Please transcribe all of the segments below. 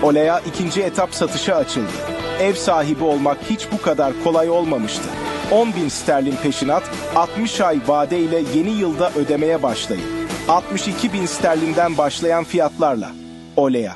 Olea ikinci etap satışa açıldı. Ev sahibi olmak hiç bu kadar kolay olmamıştı. 10.000 sterlin peşinat, 60 ay vade ile yeni yılda ödemeye başlayın. 62.000 sterlinden başlayan fiyatlarla. Olea.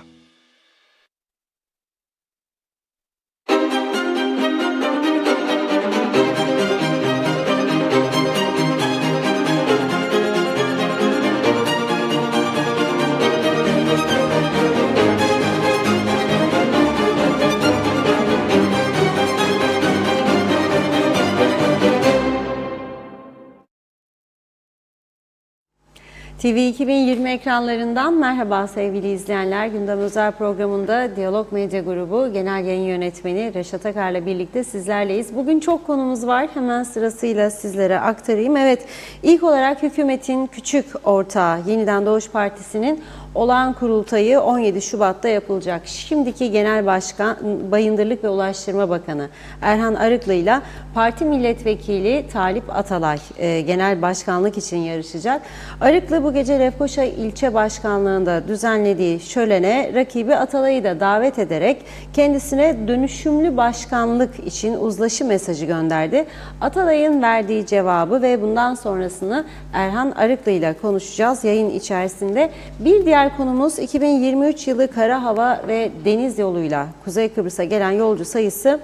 TV 2020 ekranlarından merhaba sevgili izleyenler. Gündem Özel programında Diyalog Medya Grubu Genel Yayın Yönetmeni Reşat Akar'la birlikte sizlerleyiz. Bugün çok konumuz var. Hemen sırasıyla sizlere aktarayım. Evet, ilk olarak hükümetin küçük ortağı Yeniden Doğuş Partisi'nin olağan kurultayı 17 Şubat'ta yapılacak. Şimdiki Genel Başkan, Bayındırlık ve Ulaştırma Bakanı Erhan Arıklı ile parti milletvekili Talip Atalay genel başkanlık için yarışacak. Arıklı bu gece Lefkoşa İlçe Başkanlığı'nda düzenlediği şölene rakibi Atalay'ı da davet ederek kendisine dönüşümlü başkanlık için uzlaşı mesajı gönderdi. Atalay'ın verdiği cevabı ve bundan sonrasını Erhan Arıklı ile konuşacağız yayın içerisinde. Bir diğer konumuz 2023 yılı kara, hava ve deniz yoluyla Kuzey Kıbrıs'a gelen yolcu sayısı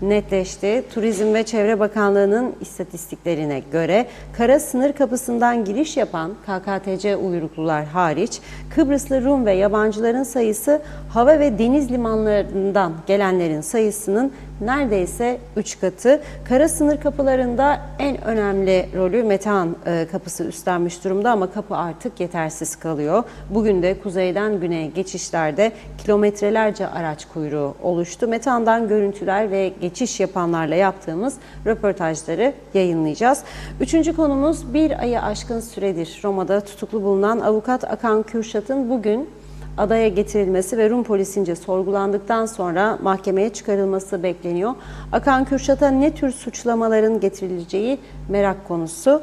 netleşti. Turizm ve Çevre Bakanlığı'nın istatistiklerine göre kara sınır kapısından giriş yapan KKTC uyruklular hariç Kıbrıslı Rum ve yabancıların sayısı hava ve deniz limanlarından gelenlerin sayısının neredeyse 3 katı. Kara sınır kapılarında en önemli rolü Metehan kapısı üstlenmiş durumda ama kapı artık yetersiz kalıyor. Bugün de kuzeyden güneye geçişlerde kilometrelerce araç kuyruğu oluştu. Metehan'dan görüntüler ve geçiş yapanlarla yaptığımız röportajları yayınlayacağız. Üçüncü konumuz bir ayı aşkın süredir Roma'da tutuklu bulunan avukat Akan Kürşat'ın bugün adaya getirilmesi ve Rum polisince sorgulandıktan sonra mahkemeye çıkarılması bekleniyor. Akan Kürşat'a ne tür suçlamaların getirileceği merak konusu.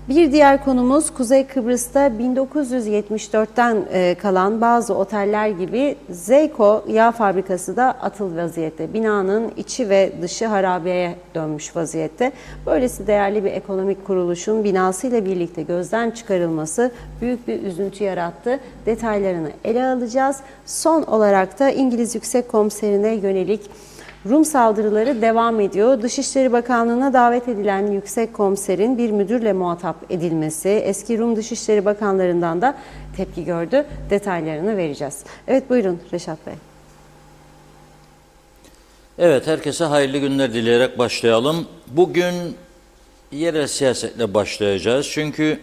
Bir diğer konumuz Kuzey Kıbrıs'ta 1974'ten kalan bazı oteller gibi Zeyko yağ fabrikası da atıl vaziyette. Binanın içi ve dışı harabeye dönmüş vaziyette. Böylesi değerli bir ekonomik kuruluşun binasıyla birlikte gözden çıkarılması büyük bir üzüntü yarattı. Detaylarını ele alacağız. Son olarak da İngiliz Yüksek Komiserine yönelik Rum saldırıları devam ediyor. Dışişleri Bakanlığı'na davet edilen Yüksek Komiserin bir müdürle muhatap edilmesi eski Rum Dışişleri Bakanlarından da tepki gördü. Detaylarını vereceğiz. Evet, buyurun Reşat Bey. Evet, herkese hayırlı günler dileyerek başlayalım. Bugün yerel siyasetle başlayacağız. Çünkü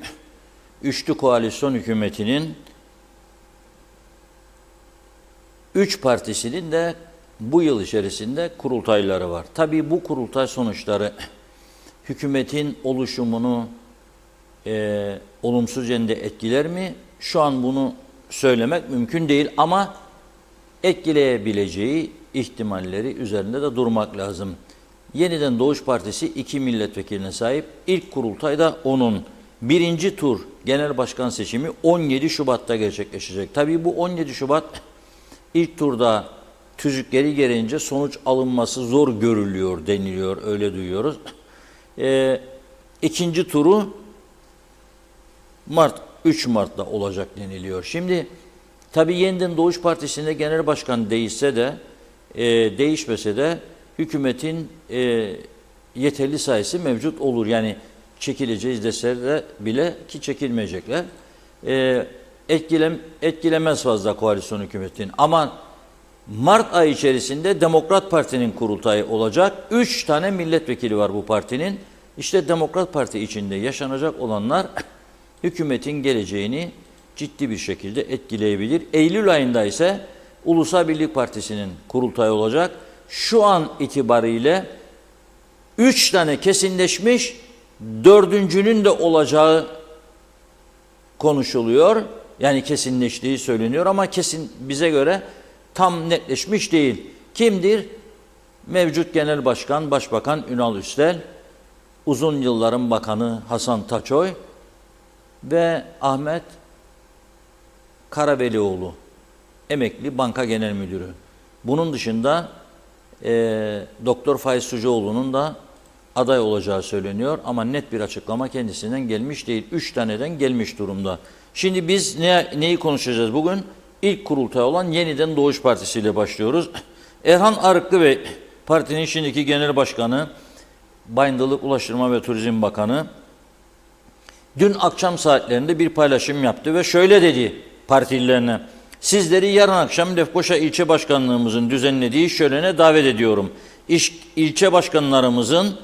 üçlü koalisyon hükümetinin 3 partisinin de bu yıl içerisinde kurultayları var. Tabii bu kurultay sonuçları hükümetin oluşumunu olumsuz yönde etkiler mi? Şu an bunu söylemek mümkün değil ama etkileyebileceği ihtimalleri üzerinde de durmak lazım. Yeniden Doğuş Partisi 2 milletvekiline sahip. İlk kurultayda onun birinci tur genel başkan seçimi 17 Şubat'ta gerçekleşecek. Tabii bu 17 Şubat ilk turda tüzükleri gereğince sonuç alınması zor görülüyor deniliyor, öyle duyuyoruz. İkinci turu 3 Mart'ta olacak deniliyor. Şimdi tabii Yeniden Doğuş Partisi'nde genel başkan değişse de değişmese de hükümetin yeterli sayısı mevcut olur. Yani çekileceğiz deseler bile ki çekilmeyecekler. Etkilemez fazla koalisyon hükümetin. Ama Mart ayı içerisinde Demokrat Parti'nin kurultayı olacak. 3 tane milletvekili var bu partinin. İşte Demokrat Parti içinde yaşanacak olanlar hükümetin geleceğini ciddi bir şekilde etkileyebilir. Eylül ayında ise Ulusal Birlik Partisi'nin kurultayı olacak. Şu an itibariyle 3 tane kesinleşmiş, 4'üncünün de olacağı konuşuluyor. Yani kesinleştiği söyleniyor ama kesin bize göre tam netleşmiş değil. Kimdir? Mevcut Genel Başkan, Başbakan Ünal Üstel, uzun yılların Bakanı Hasan Taçoy ve Ahmet Karavelioğlu, emekli banka genel müdürü. Bunun dışında Doktor Faiz Sucuoğlu'nun da aday olacağı söyleniyor ama net bir açıklama kendisinden gelmiş değil. 3 taneden gelmiş durumda. Şimdi biz neyi konuşacağız bugün? İlk kurultay olan Yeniden Doğuş Partisi ile başlıyoruz. Erhan Arıklı Bey, partinin şimdiki genel başkanı, Bayındırlık Ulaştırma ve Turizm Bakanı, dün akşam saatlerinde bir paylaşım yaptı ve şöyle dedi partililerine: sizleri yarın akşam Lefkoşa İlçe Başkanlığımızın düzenlediği şölene davet ediyorum. İlçe başkanlarımızın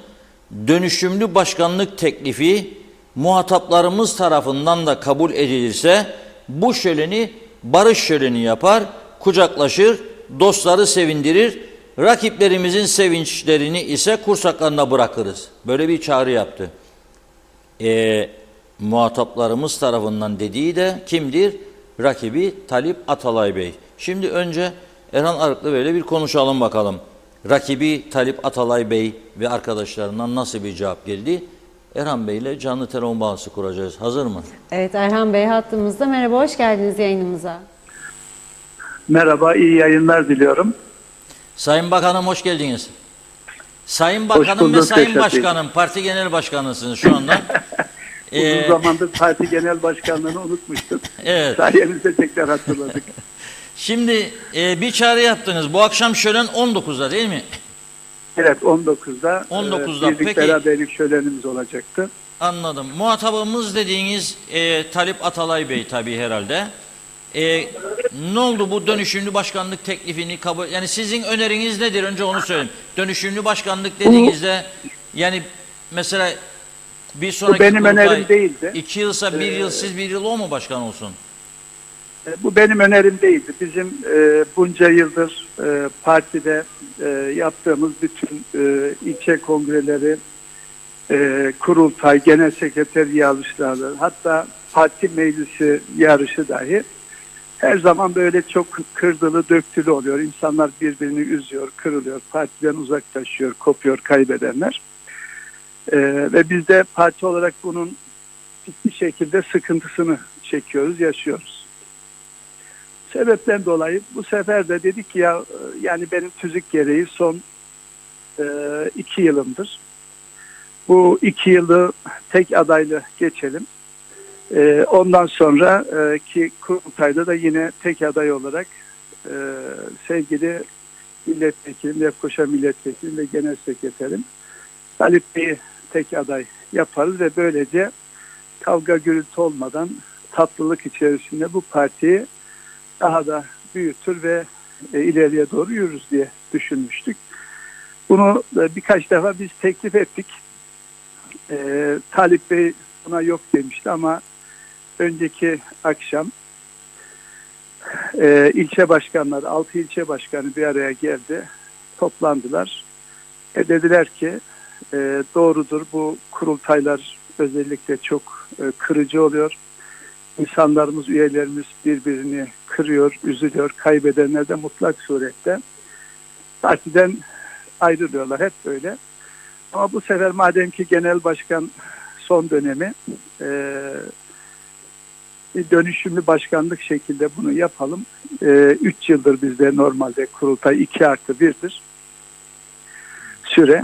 dönüşümlü başkanlık teklifi muhataplarımız tarafından da kabul edilirse bu şöleni barış şöleni yapar, kucaklaşır, dostları sevindirir, rakiplerimizin sevinçlerini ise kursaklarına bırakırız. Böyle bir çağrı yaptı. Muhataplarımız tarafından dediği de kimdir? Rakibi Talip Atalay Bey. Şimdi önce Erhan Arıklı Bey ile bir konuşalım bakalım. Rakibi Talip Atalay Bey ve arkadaşlarından nasıl bir cevap geldi? Erhan Bey ile canlı telefon bağlantısı kuracağız. Hazır mı? Evet, Erhan Bey hattımızda. Merhaba, hoş geldiniz yayınımıza. Merhaba, iyi yayınlar diliyorum. Sayın Bakanım hoş geldiniz. Sayın Hoş Bakanım bulduk, ve Sayın teşekkür Başkanım, parti genel başkanısınız şu anda. Uzun zamandır parti genel başkanlığını unutmuştum. Evet. Sayenizde tekrar hatırladık. Şimdi bir çağrı yaptınız. Bu akşam şölen 19'da değil mi? Evet, 19'da, 19'da. birlik Peki. beraberlik şölenimiz olacaktı. Anladım. Muhatabımız dediğiniz Talip Atalay Bey tabii herhalde. Ne oldu bu dönüşümlü başkanlık teklifini kabul... Yani sizin öneriniz nedir? Önce onu söyleyeyim. Dönüşümlü başkanlık dediğinizde yani mesela bir sonraki benim kurultay önerim değildi. 2 yılsa 1 yıl siz 1 yıl o mu başkan olsun? Bu benim önerim değildi. Bizim bunca yıldır partide yaptığımız bütün ilçe kongreleri, kurultay, genel sekreter yarışları, hatta parti meclisi yarışı dahi her zaman böyle çok kırdılı döktülü oluyor. İnsanlar birbirini üzüyor, kırılıyor, partiden uzaklaşıyor, kopuyor, kaybedenler. Ve biz de parti olarak bunun ciddi şekilde sıkıntısını çekiyoruz, yaşıyoruz. Sebepten dolayı bu sefer de dedik ki ya yani benim tüzük gereği son 2 yılımdır. Bu 2 yılı tek adaylı geçelim. Ondan sonra ki kurultayda da yine tek aday olarak sevgili milletvekilim, Lefkoşa milletvekilim ve genel sekreterim Talip Bey'i tek aday yaparız ve böylece kavga gürültü olmadan tatlılık içerisinde bu partiyi daha da büyütür ve ileriye doğru yürürüz diye düşünmüştük. Bunu birkaç defa biz teklif ettik. Talip Bey buna yok demişti ama önceki akşam ilçe başkanları, 6 ilçe başkanı bir araya geldi, toplandılar. Dediler ki doğrudur, bu kurultaylar özellikle çok kırıcı oluyor. İnsanlarımız, üyelerimiz birbirini kırıyor, üzülüyor, kaybedenler de mutlak surette partiden ayrılıyorlar, hep böyle. Ama bu sefer madem ki genel başkan son dönemi bir dönüşümlü başkanlık şekilde bunu yapalım. 3 yıldır bizde normalde kurultay 2+1'dir süre.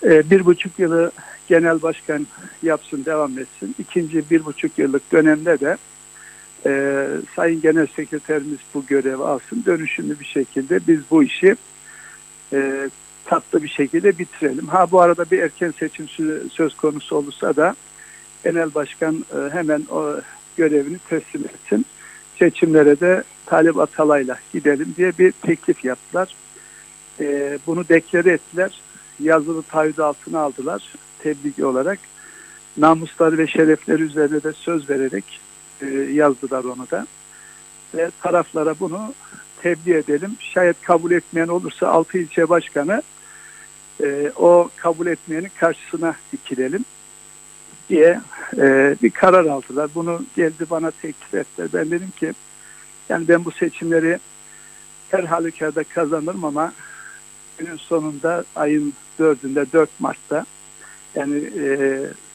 1,5 yılı genel başkan yapsın, devam etsin. İkinci 1,5 yıllık dönemde de Sayın Genel Sekreterimiz bu görevi alsın. Dönüşümlü bir şekilde biz bu işi tatlı bir şekilde bitirelim. Bu arada bir erken seçim söz konusu olursa da genel başkan hemen o görevini teslim etsin. Seçimlere de Talip Atalay'la gidelim diye bir teklif yaptılar. Bunu deklare ettiler. Yazılı taahhüt altına aldılar tebliğ olarak. Namusları ve şerefleri üzerine de söz vererek yazdılar onu da. Ve taraflara bunu tebliğ edelim. Şayet kabul etmeyen olursa 6 ilçe başkanı o kabul etmeyenin karşısına dikilelim diye bir karar aldılar. Bunu geldi bana teklif ettiler. Ben dedim ki yani ben bu seçimleri her halükarda kazanırım ama günün sonunda ayın 4'ünde 4 Mart'ta yani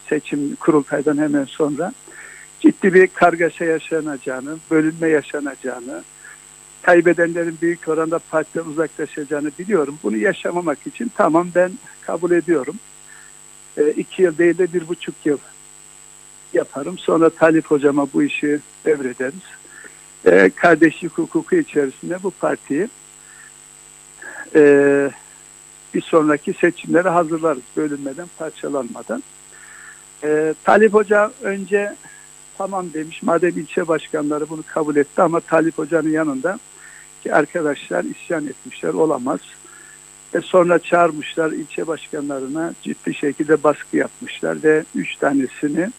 seçim kurultaydan hemen sonra ciddi bir kargaşa yaşanacağını, bölünme yaşanacağını, kaybedenlerin büyük oranda partiden uzaklaşacağını biliyorum. Bunu yaşamamak için tamam ben kabul ediyorum. 2 yıl değil de 1,5 yıl yaparım. Sonra Talip hocama bu işi devrederiz. Kardeşlik hukuku içerisinde bu partiyi bir sonraki seçimlere hazırlarız. Bölünmeden, parçalanmadan. Talip Hoca önce tamam demiş. Madem ilçe başkanları bunu kabul etti ama Talip Hoca'nın yanında ki arkadaşlar isyan etmişler. Olamaz. Sonra çağırmışlar ilçe başkanlarına ciddi şekilde baskı yapmışlar ve 3 tanesini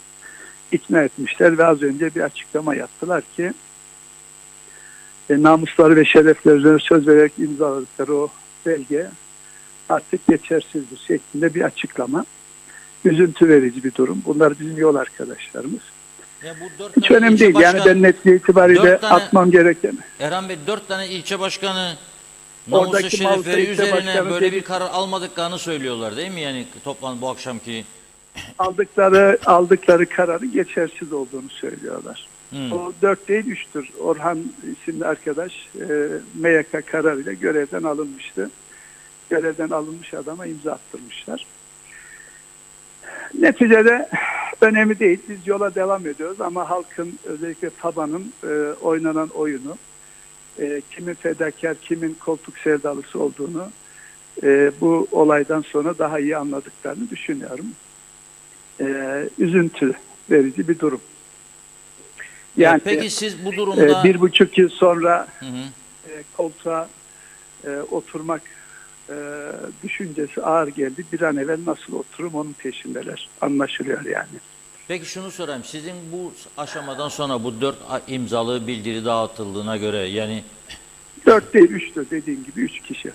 ikna etmişler ve az önce bir açıklama yaptılar ki namusları ve şereflerine söz vererek imzaladıkları o belge artık geçersizdir şeklinde bir açıklama. Üzüntü verici bir durum. Bunlar bizim yol arkadaşlarımız. Ya bu 4 Hiç tane önemli ilçe değil. Yani başkanı- ben netliği itibariyle 4 tane atmam gereken. Erhan Bey 4 tane ilçe başkanı namusu Oradaki şerefleri Malta ilçe üzerine başkanı böyle dedi- bir karar almadıklarını söylüyorlar değil mi? Yani toplan bu akşamki. aldıkları kararı geçersiz olduğunu söylüyorlar. O 4 değil 3'tür. Orhan isimli arkadaş MYK kararıyla görevden alınmıştı. Görevden alınmış adama imza attırmışlar. Neticede önemi değil. Biz yola devam ediyoruz ama halkın özellikle tabanın oynanan oyunu kimin fedakar, kimin koltuk sevdalısı olduğunu bu olaydan sonra daha iyi anladıklarını düşünüyorum. Üzüntü verici bir durum. Yani Peki siz bu durumda 1,5 yıl sonra koltuğa oturmak düşüncesi ağır geldi. Bir an evvel nasıl oturum onun peşindeler. Anlaşılıyor yani. peki şunu sorayım. Sizin bu aşamadan sonra bu 4 imzalı bildiri dağıtıldığına göre yani 4 değil 3'tür dediğim gibi 3 kişi. Yani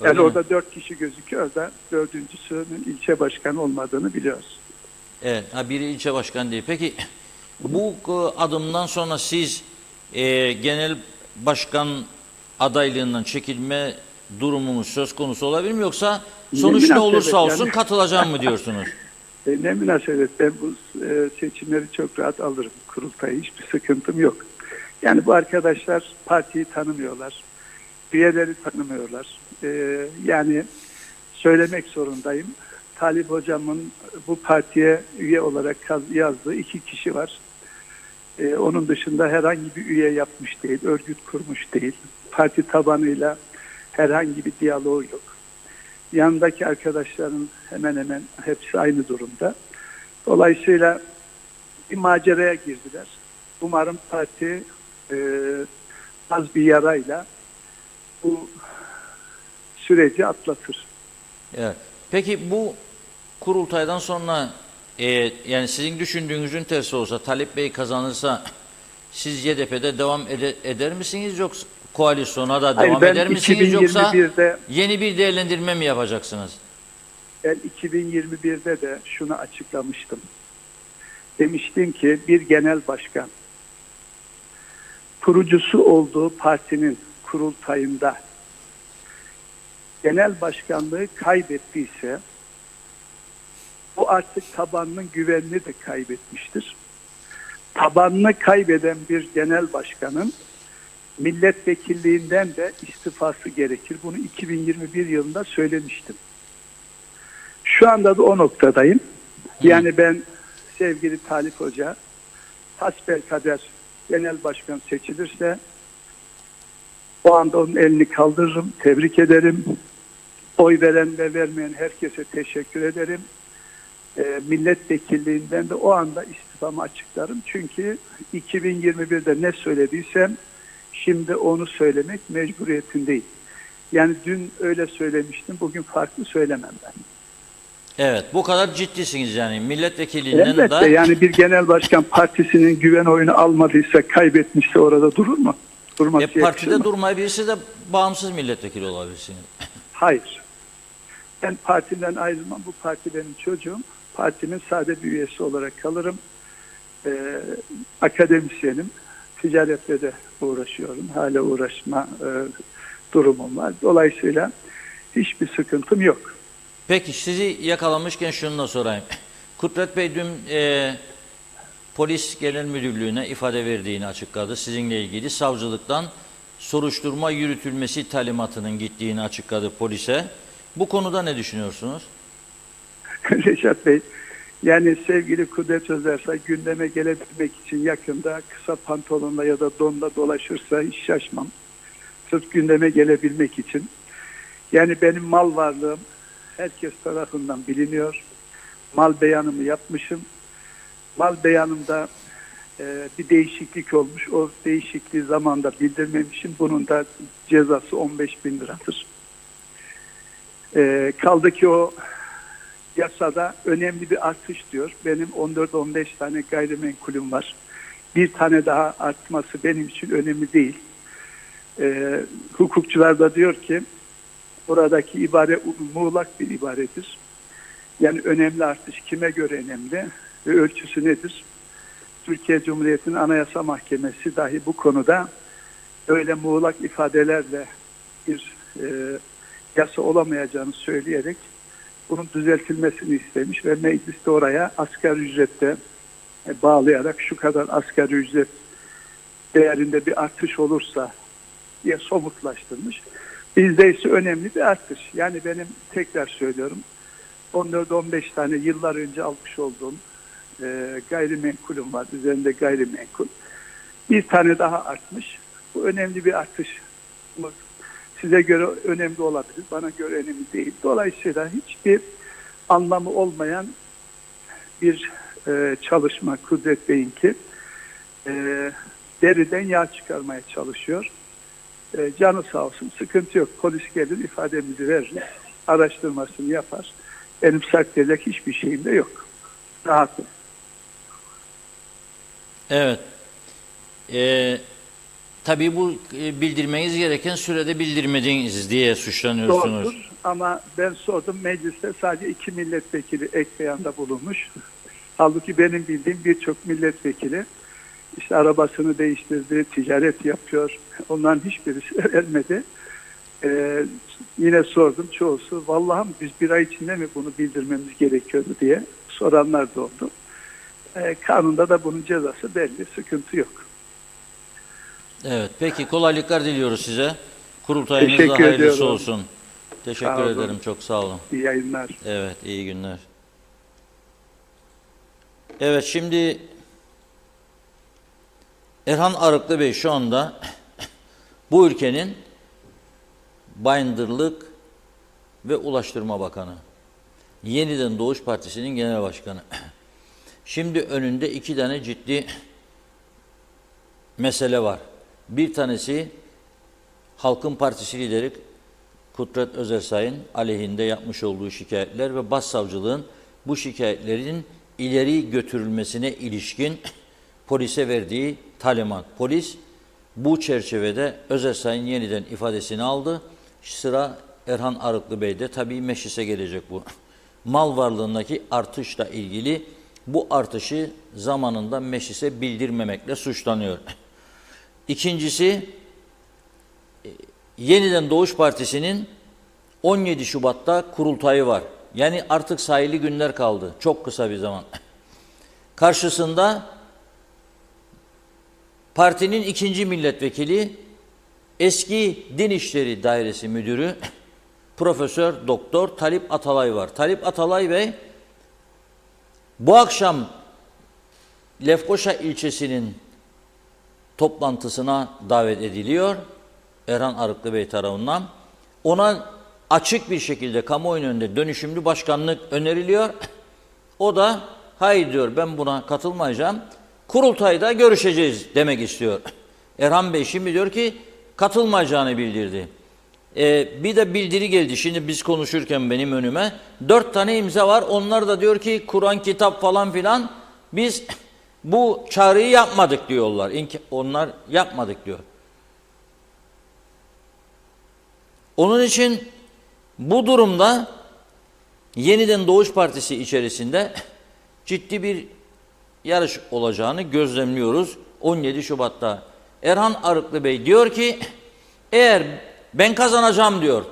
öyle mi? orada 4 kişi gözüküyor da 4.'sünün ilçe başkanı olmadığını biliyoruz. Evet, biri ilçe başkanı değil. Peki bu adımdan sonra siz genel başkan adaylığından çekilme durumunuz söz konusu olabilir mi? Yoksa sonuç ne münasebet olursa olsun yani. katılacağım mı diyorsunuz? Ne münasebet ben bu seçimleri çok rahat alırım. Kurultayı hiçbir sıkıntım yok. Yani bu arkadaşlar partiyi tanımıyorlar. Üyeleri tanımıyorlar. Yani söylemek zorundayım. Talip hocamın bu partiye üye olarak yazdığı 2 kişi var. Onun dışında herhangi bir üye yapmış değil, örgüt kurmuş değil. Parti tabanıyla herhangi bir diyaloğu yok. Yanındaki arkadaşların hemen hemen hepsi aynı durumda. Dolayısıyla bir maceraya girdiler. Umarım parti az bir yarayla bu süreci atlatır. Evet. Peki bu kurultaydan sonra yani sizin düşündüğünüzün tersi olsa Talip Bey kazanırsa siz YDP'de devam eder misiniz yoksa koalisyona da Hayır, devam ben eder misiniz yoksa 2021'de yeni bir değerlendirme mi yapacaksınız? Ben 2021'de de şunu açıklamıştım. Demiştim ki bir genel başkan kurucusu olduğu partinin kurultayında genel başkanlığı kaybettiyse o artık tabanının güvenini de kaybetmiştir. Tabanını kaybeden bir genel başkanın milletvekilliğinden de istifası gerekir. Bunu 2021 yılında söylemiştim. Şu anda da o noktadayım. Yani ben sevgili Talip Hoca hasbelkader genel başkan seçilirse o anda onun elini kaldırırım, tebrik ederim. Oy veren ve vermeyen herkese teşekkür ederim. Milletvekilliğinden de o anda istifamı açıklarım. Çünkü 2021'de ne söylediysem şimdi onu söylemek mecburiyetindeyim. Yani dün öyle söylemiştim, bugün farklı söylemem ben. Evet, bu kadar ciddisiniz yani milletvekilliğinden Elbette de yani bir genel başkan partisinin güven oyunu almadıysa, kaybetmişse orada durur mu? Durması yakışır partide mı? durmayabilirse de bağımsız milletvekili olabilirsiniz. Hayır. Ben partiden ayrılmam. Bu parti benim çocuğum. Partimin sade bir üyesi olarak kalırım. Akademisyenim. Ticaretle de uğraşıyorum. Hala uğraşma durumum var. Dolayısıyla hiçbir sıkıntım yok. Peki sizi yakalamışken şunu da sorayım. Kudret Bey dün Polis Genel Müdürlüğü'ne ifade verdiğini açıkladı. Sizinle ilgili savcılıktan soruşturma yürütülmesi talimatının gittiğini açıkladı polise. Bu konuda ne düşünüyorsunuz? Reşat Bey, yani sevgili Kudret Özersay gündeme gelebilmek için yakında kısa pantolonla ya da donla dolaşırsa hiç şaşmam. Sırf gündeme gelebilmek için. Yani benim mal varlığım herkes tarafından biliniyor. Mal beyanımı yapmışım. Mal beyanımda bir değişiklik olmuş. O değişikliği zamanda bildirmemişim. Bunun da cezası 15.000 liradır. Kaldı ki o yasada önemli bir artış diyor. Benim 14-15 tane gayrimenkulüm var. Bir tane daha artması benim için önemli değil. Hukukçular da diyor ki oradaki ibare muğlak bir ibaredir. Yani önemli artış kime göre önemli ve ölçüsü nedir? Türkiye Cumhuriyeti'nin Anayasa Mahkemesi dahi bu konuda öyle muğlak ifadelerle bir yasa olamayacağını söyleyerek bunun düzeltilmesini istemiş ve mecliste oraya asgari ücrette bağlayarak şu kadar asgari ücret değerinde bir artış olursa diye somutlaştırmış. Bizde ise önemli bir artış. Yani benim tekrar söylüyorum 14-15 tane yıllar önce almış olduğum gayrimenkulüm var. Üzerinde gayrimenkul. Bir tane daha artmış. Bu önemli bir artış. Size göre önemli olabilir. Bana göre önemli değil. Dolayısıyla hiçbir anlamı olmayan bir çalışma Kudret Bey'inki deriden yağ çıkarmaya çalışıyor. Canı sağ olsun. Sıkıntı yok. Polis gelir ifademizi verir. Araştırmasını yapar. Benim saklayacak hiçbir şeyim de yok. Rahatım. Evet. Tabii bu bildirmeniz gereken sürede bildirmediniz diye suçlanıyorsunuz. Doğrudur ama ben sordum mecliste sadece 2 milletvekili ek beyanda bulunmuş. Halbuki benim bildiğim birçok milletvekili işte arabasını değiştirdi, ticaret yapıyor. Onların hiçbirisi vermedi. Yine sordum çoğusu. Vallahi biz bir ay içinde mi bunu bildirmemiz gerekiyordu diye soranlar da oldu. Kanunda da bunun cezası belli. Sıkıntı yok. Evet. Peki kolaylıklar diliyoruz size. Kurultayınız da Teşekkür hayırlısı ediyorum. olsun. Teşekkür Sağ olun. ederim. Çok sağ olun. İyi yayınlar. Evet. İyi günler. Evet. Şimdi Erhan Arıklı Bey şu anda bu ülkenin Bayındırlık ve Ulaştırma Bakanı. Yeniden Doğuş Partisi'nin genel başkanı. Şimdi önünde 2 tane ciddi mesele var. Bir tanesi Halkın Partisi lideri Kudret Özersay'ın aleyhinde yapmış olduğu şikayetler ve başsavcılığın bu şikayetlerin ileri götürülmesine ilişkin polise verdiği talimat. Polis bu çerçevede Özersay'ın yeniden ifadesini aldı. Sıra Erhan Arıklı Bey'de. Tabii meclise gelecek bu. Mal varlığındaki artışla ilgili bu artışı zamanında meclise bildirmemekle suçlanıyor. İkincisi, Yeniden Doğuş Partisi'nin 17 Şubat'ta kurultayı var. Yani artık sayılı günler kaldı. Çok kısa bir zaman. Karşısında partinin 2. milletvekili eski Din İşleri Dairesi Müdürü Profesör Doktor Talip Atalay var. Talip Atalay Bey bu akşam Lefkoşa ilçesinin toplantısına davet ediliyor Erhan Arıklı Bey tarafından. Ona açık bir şekilde kamuoyunun önünde dönüşümlü başkanlık öneriliyor. O da hayır diyor, ben buna katılmayacağım. Kurultayda görüşeceğiz demek istiyor. Erhan Bey şimdi diyor ki katılmayacağını bildirdi. Bir de bildiri geldi. Şimdi biz konuşurken benim önüme 4 tane imza var. Onlar da diyor ki Kur'an, kitap falan filan biz bu çağrıyı yapmadık diyorlar. Onlar yapmadık diyor. Onun için bu durumda Yeniden Doğuş Partisi içerisinde ciddi bir yarış olacağını gözlemliyoruz 17 Şubat'ta. Erhan Arıklı Bey diyor ki eğer ben kazanacağım diyor,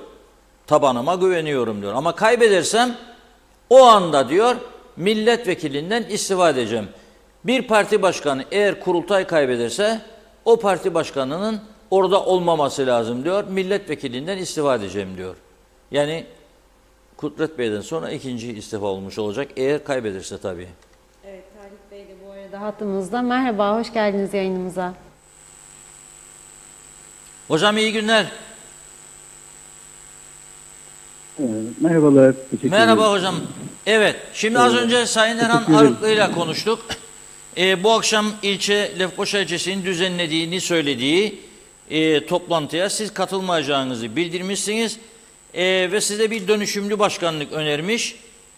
tabanıma güveniyorum diyor. Ama kaybedersem o anda diyor milletvekilinden istifa edeceğim. Bir parti başkanı eğer kurultay kaybederse o parti başkanının orada olmaması lazım diyor. Milletvekilinden istifa edeceğim diyor. Yani Kudret Bey'den sonra ikinci istifa olmuş olacak eğer kaybederse tabii. Evet, Talip Bey de bu arada hattımızda. Merhaba, hoş geldiniz yayınımıza. Hocam iyi günler. Merhabalar. Teşekkür Merhaba ederim. hocam. Evet, şimdi az önce Sayın Erhan teşekkür ederim. Arıklı ile konuştuk. Bu akşam ilçe Lefkoşa ilçesinin düzenlediğini söylediği toplantıya siz katılmayacağınızı bildirmişsiniz. Ve size bir dönüşümlü başkanlık önermiş.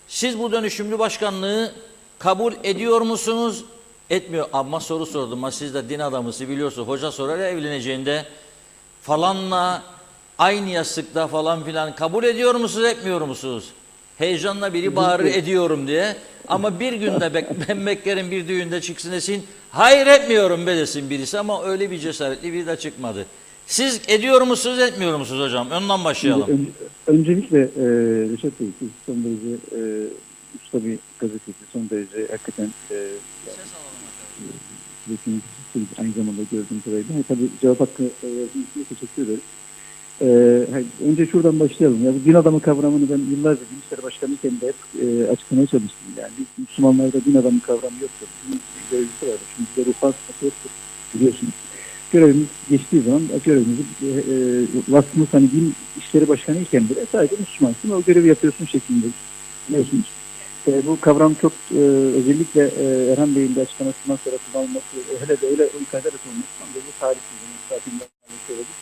Siz bu dönüşümlü başkanlığı kabul ediyor musunuz? Etmiyor. Ama soru sordum. Ama siz de din adamısı biliyorsunuz. Hoca sorar ya evleneceğinde falanla aynı yastıkta falan filan kabul ediyor musunuz, etmiyor musunuz? Heyecanla biri bağırır ediyorum diye. Ama bir günde ben beklerim bir düğünde çıksın desin. Hayır etmiyorum be desin birisi ama öyle bir cesaretli biri de çıkmadı. Siz ediyor musunuz, etmiyor musunuz hocam? Ondan başlayalım. Öncelikle Reşat Bey, siz son derece usta bir gazeteci, son derece hakikaten aynı zamanda gördüğüm kadarıyla. Tabii cevap hakkı verdiğiniz için teşekkür ederim. Önce şuradan başlayalım. Ya, bu din adamı kavramını ben yıllarca Din İşleri Başkanıyken de hep açıklamaya çalıştım. Yani Müslümanlarda din adamı kavramı yoktur. Bizim görevlisi var. Şimdi bize ruhban sıfatı yoktur. Biliyorsunuz. Görevimiz geçtiği zaman görevimizi vasfımız hani Din İşleri Başkanıyken bile sadece Müslümansın. O görevi yapıyorsun şeklinde. Biliyorsunuz. Bu kavram çok özellikle Erhan Bey'in de açıklamasından sonra kullanılması, hele de öyle o ifadeler olması, bu tarihsizliğinin zaten söyledik.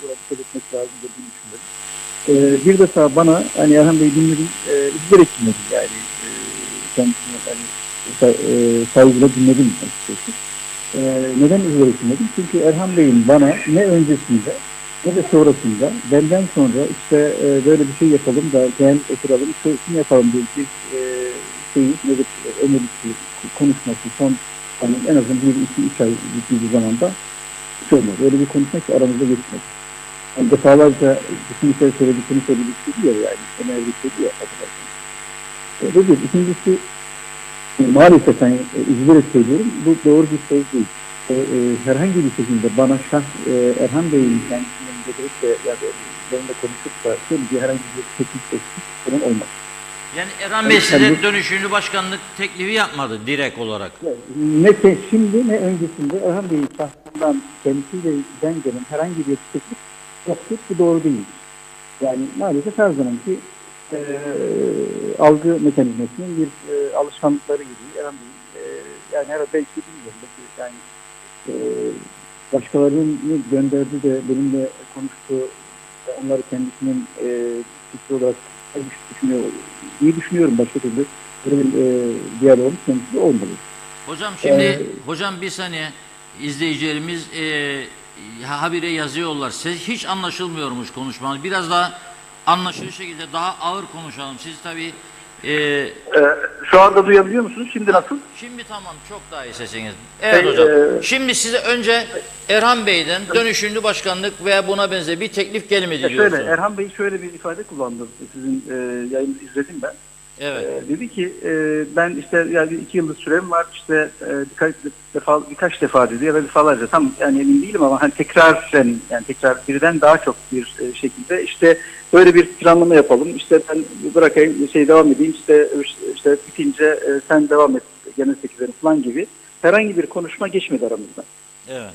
Burada dikkat etmek lazım diye düşünüyorum. Bir defa bana hani Erhan Bey'i dinledim, üzülerek dinledim yani. Kendisini hani, saygıyla dinledim açıkçası. Neden üzülerek dinledim? Çünkü Erhan Bey'in bana ne öncesinde ne de sonrasında benden sonra işte böyle bir şey yapalım da gel oturalım, şunu yapalım diye bir şeyi, nedir, önerisi, konuşması son hani en azından 1-2-3 ay bir zamanda söylüyor. Böyle bir konuşma ki aramızda geçmedi. Yani defalarca bütün işleri söylediklerini diyor yani. Önerdik diyor arkadaşlar. Bu bir. İkincisi maalesef hani üzülerek söylüyorum. Bu doğru bir söz değil. Herhangi bir şekilde bana Erhan Bey'in kendisinden getirip de ya benimle konuşup da söylediği herhangi bir teknik sorun olmaz. Yani Erhan Bey size dönüşümlü başkanlık teklifi yapmadı direkt olarak. Ne şimdi ne öncesinde Erhan Bey'in şahsından kendisiyle gelen herhangi bir teklif yoktur. Bu doğru değil. Yani maalesef her zamanki algı mekanizmasının bir alışkanlıkları gibi Erhan Bey'in yani herhalde belki bilmiyorum. Yani başkalarının gönderdi de benimle konuştu. Onları kendisinin fikri olarak iyi düşünüyorum başka türlü. Böyle bir diyaloğumuz kendisi olmalı. Hocam şimdi hocam bir saniye izleyicilerimiz habire yazıyorlar. Hiç anlaşılmıyormuş konuşmanız. Biraz daha anlaşılır şekilde daha ağır konuşalım. Siz tabii Şu anda duyabiliyor musunuz? Şimdi nasıl? şimdi tamam çok daha iyi sesiniz. Evet hocam. Şimdi size önce Erhan Bey'den dönüşümlü başkanlık veya buna benzer bir teklif gelmedi diyorsunuz. Şöyle, Erhan Bey şöyle bir ifade kullandı. Sizin yayınınızı izledim ben. Evet. Dedi ki ben işte yani 2 yıllık sürem var işte birkaç defa dedi ya da defalarca tam yani emin değilim ama hani tekrar birden daha çok bir şekilde işte böyle bir planlama yapalım işte ben bırakayım devam edeyim işte bitince sen devam et genel sekreterim falan gibi herhangi bir konuşma geçmedi aramızda. Evet.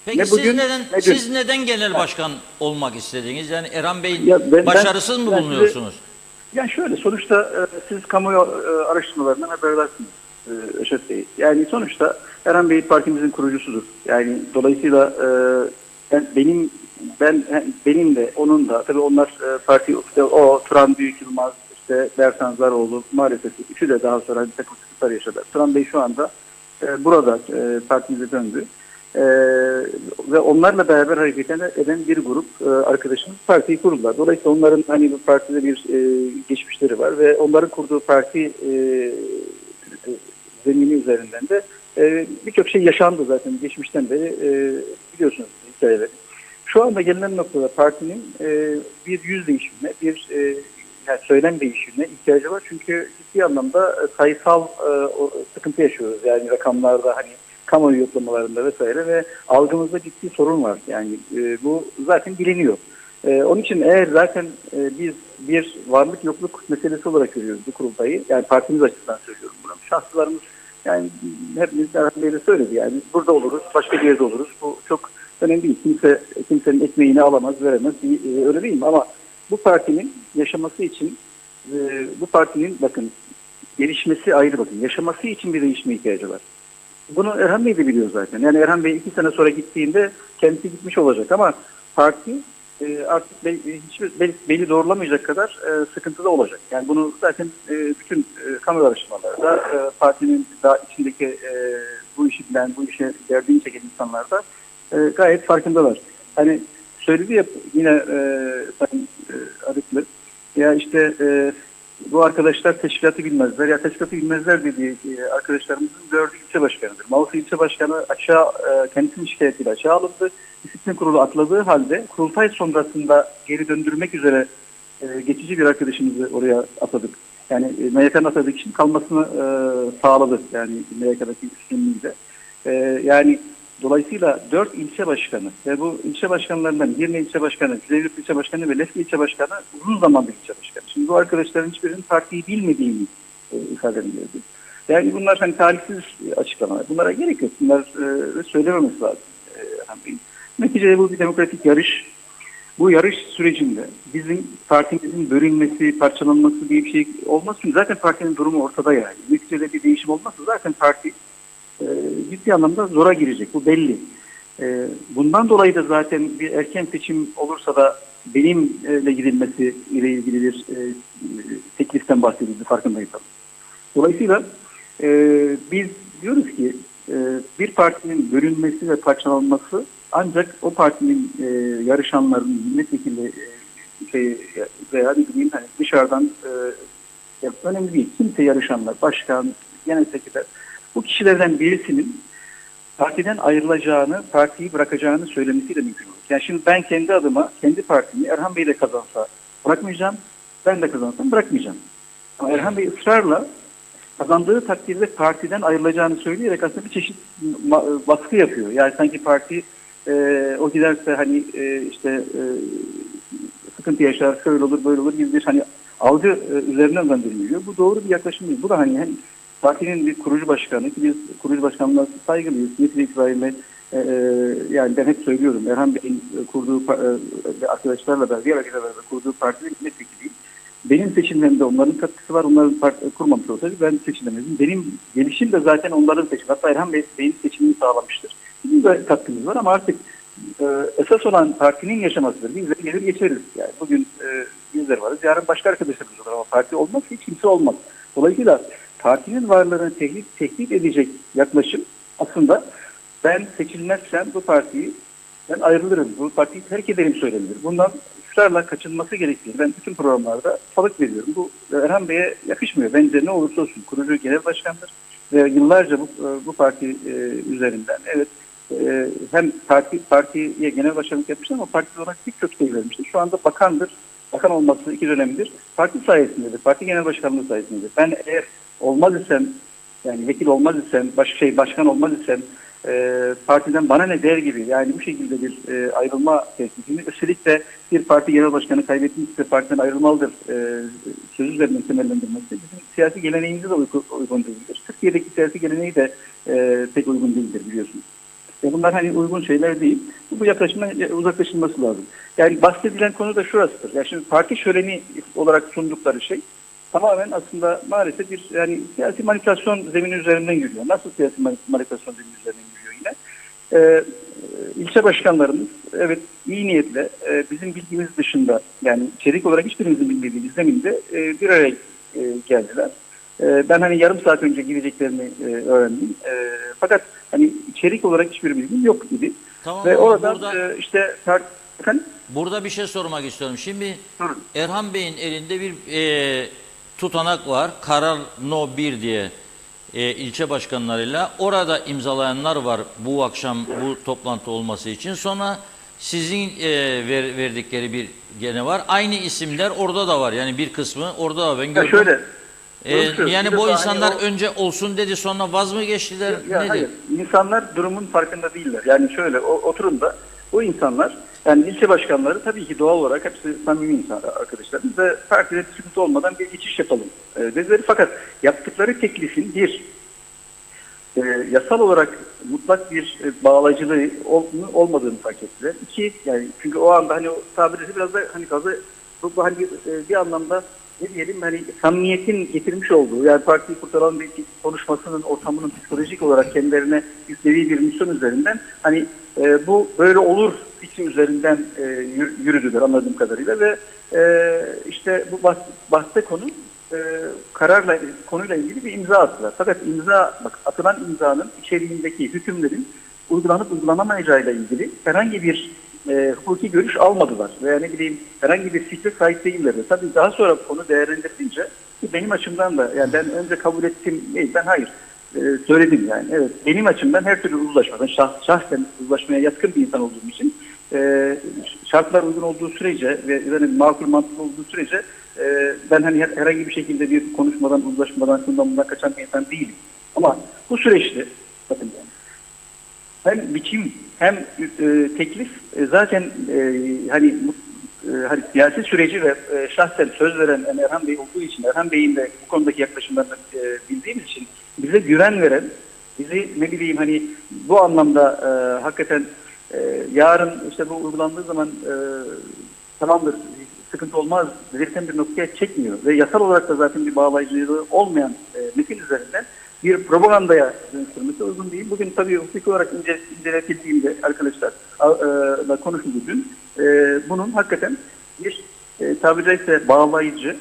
Peki Ne bugün, siz neden genel başkan olmak istediniz? Yani Erhan Bey'in Ya başarısız mı bulunuyorsunuz? Yani şöyle sonuçta siz kamuoyu araştırmalarından haberdarsınız Reşat Bey. Yani sonuçta Erhan Bey partimizin kurucusudur. Yani dolayısıyla benim de onun da tabii onlar parti o Turan Büyük Yılmaz işte Bertan Zaroğlu maalesef üçü de daha sonra bir takım sıkıntılar yaşadı. Turan Bey şu anda burada partimize döndü. Ve onlarla beraber hareket eden bir grup arkadaşımız partiyi kurdular. Dolayısıyla onların hani bu partide bir geçmişleri var ve onların kurduğu parti zemini üzerinden de birçok şey yaşandı zaten geçmişten beri biliyorsunuz hikayeleri. Şu anda gelinen noktada partinin bir yüz değişimine, yani söylem değişimine ihtiyacı var. Çünkü ciddi anlamda sayısal sıkıntı yaşıyoruz. Yani rakamlarda hani kamuoyu yoklamalarında vesaire ve algımızda ciddi sorun var. Yani bu zaten biliniyor. Onun için eğer zaten biz bir varlık yokluk meselesi olarak görüyoruz bu kurultayı. Yani partimiz açısından söylüyorum bunu. Şahsılarımız yani hepimiz Erhan Bey de söyledi. Yani burada oluruz, başka bir yerde oluruz. Bu çok önemli değil. Kimsenin ekmeğini alamaz, veremez. Öyle değil mi? Ama bu partinin yaşaması için bu partinin bakın gelişmesi ayrı bakın. Yaşaması için bir değişime ihtiyacı var. Bunu Erhan Bey de biliyor zaten. Yani Erhan Bey 2 sene sonra gittiğinde kendisi gitmiş olacak ama parti artık belli doğrulamayacak kadar sıkıntıda olacak. Yani bunu zaten bütün kamu araştırmalarda partinin daha içindeki bu işi bilen, bu işe derdini çeken insanlar da gayet farkındalar. Hani söyledi ya yine Sayın Arıklı ya işte bu arkadaşlar teşkilatı bilmezler. Ya teşkilatı bilmezler dediği arkadaşlarımızın 4'ü ilçe başkanıdır. Malatya ilçe başkanı kendisinin şikayetiyle aşağı alındı. Disiplin kurulu atladığı halde kurultay sonrasında geri döndürmek üzere geçici bir arkadaşımızı oraya atadık. Yani MYK'nın atadığı kişinin kalmasını sağladı. Yani MYK'daki üstünlüğüyle. Yani dolayısıyla 4 ilçe başkanı ve bu ilçe başkanlarından Girne ilçe başkanı, Silivri ilçe başkanı ve Lefke ilçe başkanı uzun zamandır ilçe başkanı. Şimdi bu arkadaşların hiçbirinin partiyi bilmediğini ifade ediyordu. Yani bunlar hani talihsiz açıklamalar. Bunlara gerek yok. Bunlar söylememesi lazım. Neticede bu bir demokratik yarış. Bu yarış sürecinde bizim partimizin bölünmesi, parçalanması diye bir şey olmaz. Çünkü zaten partinin durumu ortada yani. Neticede bir değişim olmazsa zaten parti ciddi anlamda zora girecek. Bu belli. Bundan dolayı da zaten bir erken seçim olursa da benimle gidilmesi ile ilgili bir tekliften bahsedildi. Farkındayım. Dolayısıyla biz diyoruz ki bir partinin bölünmesi ve parçalanması ancak o partinin yarışanların milletvekili veya ne bileyim hani dışarıdan önemli değil. Kimse yarışanlar, başkan, genel sekreter bu kişilerden birisinin partiden ayrılacağını, partiyi bırakacağını söylemesiyle mümkün olur. Yani şimdi ben kendi adıma, kendi partimi Erhan Bey de kazansa bırakmayacağım, ben de kazansam bırakmayacağım. Ama Erhan Bey ısrarla kazandığı takdirde partiden ayrılacağını söyleyerek aslında bir çeşit baskı yapıyor. Yani sanki parti o giderse hani sıkıntı yaşar, şöyle olur, böyle olur gibi bir hani algı üzerinden gönderiliyor. Bu doğru bir yaklaşım değil. Bu da hani partinin bir kurucu başkanı ki biz kurucu başkanlığa saygılıyız. Netice itibariyle yani ben hep söylüyorum Erhan Bey'in kurduğu arkadaşlarla da diğer arkadaşlarla kurduğu partinin milletvekiliyim. Benim seçimlerimde onların katkısı var. Onların kurmamış olsaydı ben seçilemezdim. Benim gelişim de zaten onların seçimi. Hatta Erhan Bey'in seçimini sağlamıştır. Bizim de katkımız var ama artık esas olan partinin yaşamasıdır. Bizler gelir geçeriz. Yani bugün bizler varız. Yarın başka arkadaşlarımız olur ama parti olmaz hiç kimse olmaz. Dolayısıyla partinin varlığını tehdit edecek yaklaşım aslında ben seçilmezsem bu partiyi ben ayrılırım. Bu partiyi terk ederim söylenir. Bundan ısrarla kaçınması gerektiğini ben bütün programlarda salık veriyorum. Bu Erhan Bey'e yakışmıyor. Bence ne olursa olsun kurucu genel başkandır ve yıllarca bu parti üzerinden evet hem partiye genel başkanlık yapmıştır ama parti olarak birçok şey vermiştir. Şu anda bakandır. Bakan olması 2 dönemdir. Parti sayesindedir. Parti genel başkanlığı sayesindedir. Ben eğer olmaz isem yani vekil olmaz isem başkan olmaz isem partiden bana ne der gibi yani bu şekilde bir ayrılma tehditini özellikle bir parti genel başkanı kaybetmişse partiden ayrılmalıdır söz üzerinden temellendirmesi bizim siyasi geleneğimize de uygun değildir. Türkiye'deki siyasi geleneği de pek uygun değildir biliyorsunuz. Bunlar hani uygun şeyler değil. Bu yaklaşımdan uzaklaşılması lazım. Yani bahsedilen konu da şurasıdır. Yani şimdi parti şöleni olarak sundukları şey tamamen aslında maalesef bir yani siyasi manipülasyon zemini üzerinden yürüyor. Nasıl siyasi manipülasyon zemini üzerinden yürüyor yine? İlçe başkanlarımız evet iyi niyetle bizim bilgimiz dışında yani içerik olarak hiçbirimizin bilmediğimiz zeminde bir araya geldiler. Ben hani yarım saat önce gideceklerini öğrendim. Fakat hani içerik olarak hiçbir bilgim yok idi. Tamam, Ve oradan burada bir şey sormak istiyorum. Şimdi Erhan Bey'in elinde bir tutanak var. Karar No 1 diye ilçe başkanlarıyla. Orada imzalayanlar var bu akşam bu toplantı olması için. Sonra sizin verdikleri bir gene var. Aynı isimler orada da var. Yani bir kısmı orada da ben gördüm. Şöyle. Doğru Yani söylüyorsun. bu Bir de insanlar hani o- önce olsun dedi, sonra vaz mı geçtiler? Ya Nedir? hayır, insanlar durumun farkında değiller. Yani şöyle, oturun da o insanlar, yani ilçe başkanları tabii ki doğal olarak hepsi samimi insan arkadaşlar. Biz de partide sıkıntı olmadan bir geçiş yapalım dediler. Fakat yaptıkları teklifin yasal olarak mutlak bir bağlayıcılığı olmadığını fark ettiler. İki, yani çünkü o anda hani o tabirisi biraz da hani gazı bu hani bir anlamda ne diyelim hani samimiyetin getirmiş olduğu, yani partiyi kurtaran bir konuşmasının ortamının psikolojik olarak kendilerine yüklediği bir misyon üzerinden hani bu böyle olur fikri üzerinden yürüdüler anladığım kadarıyla ve işte bu bahse konu konuyla ilgili bir imza attılar. Fakat atılan imzanın içeriğindeki hükümlerin uygulanıp uygulanamayacağıyla ilgili herhangi bir hukuki görüş almadılar. Veya ne bileyim herhangi bir fikre sahip değillerdi. Tabii daha sonra konu değerlendirince benim açımdan da yani ben önce kabul ettim değil, ben hayır söyledim yani. Evet, benim açımdan her türlü uzlaşma. Ben şahsen uzlaşmaya yatkın bir insan olduğum için şartlar uygun olduğu sürece ve yani makul mantıklı olduğu sürece ben hani herhangi bir şekilde bir konuşmadan, uzlaşmadan, şundan bundan kaçan bir insan değilim. Ama bu süreçte bakın hem biçim hem teklif zaten hani siyasi süreci ve şahsen söz veren Erhan Bey olduğu için, Erhan Bey'in de bu konudaki yaklaşımlarını bildiğimiz için bize güven veren, bizi ne bileyim hani bu anlamda hakikaten yarın işte bu uygulandığı zaman tamamdır, sıkıntı olmaz belirten bir noktaya çekmiyor ve yasal olarak da zaten bir bağlayıcılığı olmayan metin üzerinden bir propagandaya dönüştürmesi uygun değil. Bugün tabii hukuki olarak inceletildiğinde arkadaşlarla konuşuldu dün. Bunun hakikaten bir tabiri caizse bağlayıcı,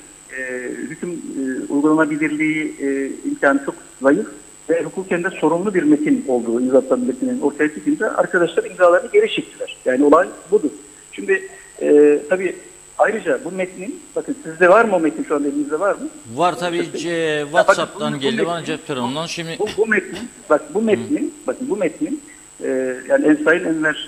hüküm uygulanabilirliği imkanı çok zayıf ve hukuken de sorunlu bir metin olduğu imzalan metinin ortaya çıkınca arkadaşlar imzalarını geri çektiler. Yani olay budur. Şimdi tabii ayrıca bu metnin, bakın sizde var mı o metin, şu anda elinizde var mı? Var tabii, WhatsApp'tan geldi bana, cep telefonundan. Şimdi bu metnin yani Sayın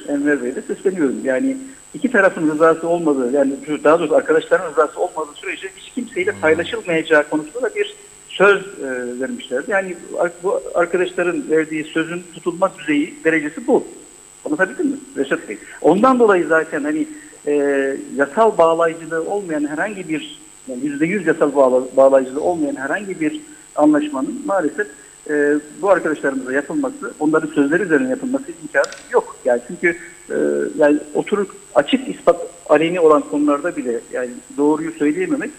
Enver Bey'e de sesleniyorum. Yani iki tarafın rızası olmadığı, yani daha doğrusu arkadaşların rızası olmadığı sürece hiç kimseyle paylaşılmayacağı konusunda da bir söz vermişlerdi. Yani bu arkadaşların verdiği sözün tutulma düzeyi, derecesi bu. Anlatabildim mi Reşat Bey? Ondan dolayı zaten hani yasal bağlayıcılığı olmayan herhangi bir, yani %100 yasal bağlayıcılığı olmayan herhangi bir anlaşmanın maalesef bu arkadaşlarımıza yapılması, onların sözleri üzerine yapılması imkanı yok. Yani çünkü yani oturup açık ispat aleyhine olan konularda bile yani doğruyu söyleyememek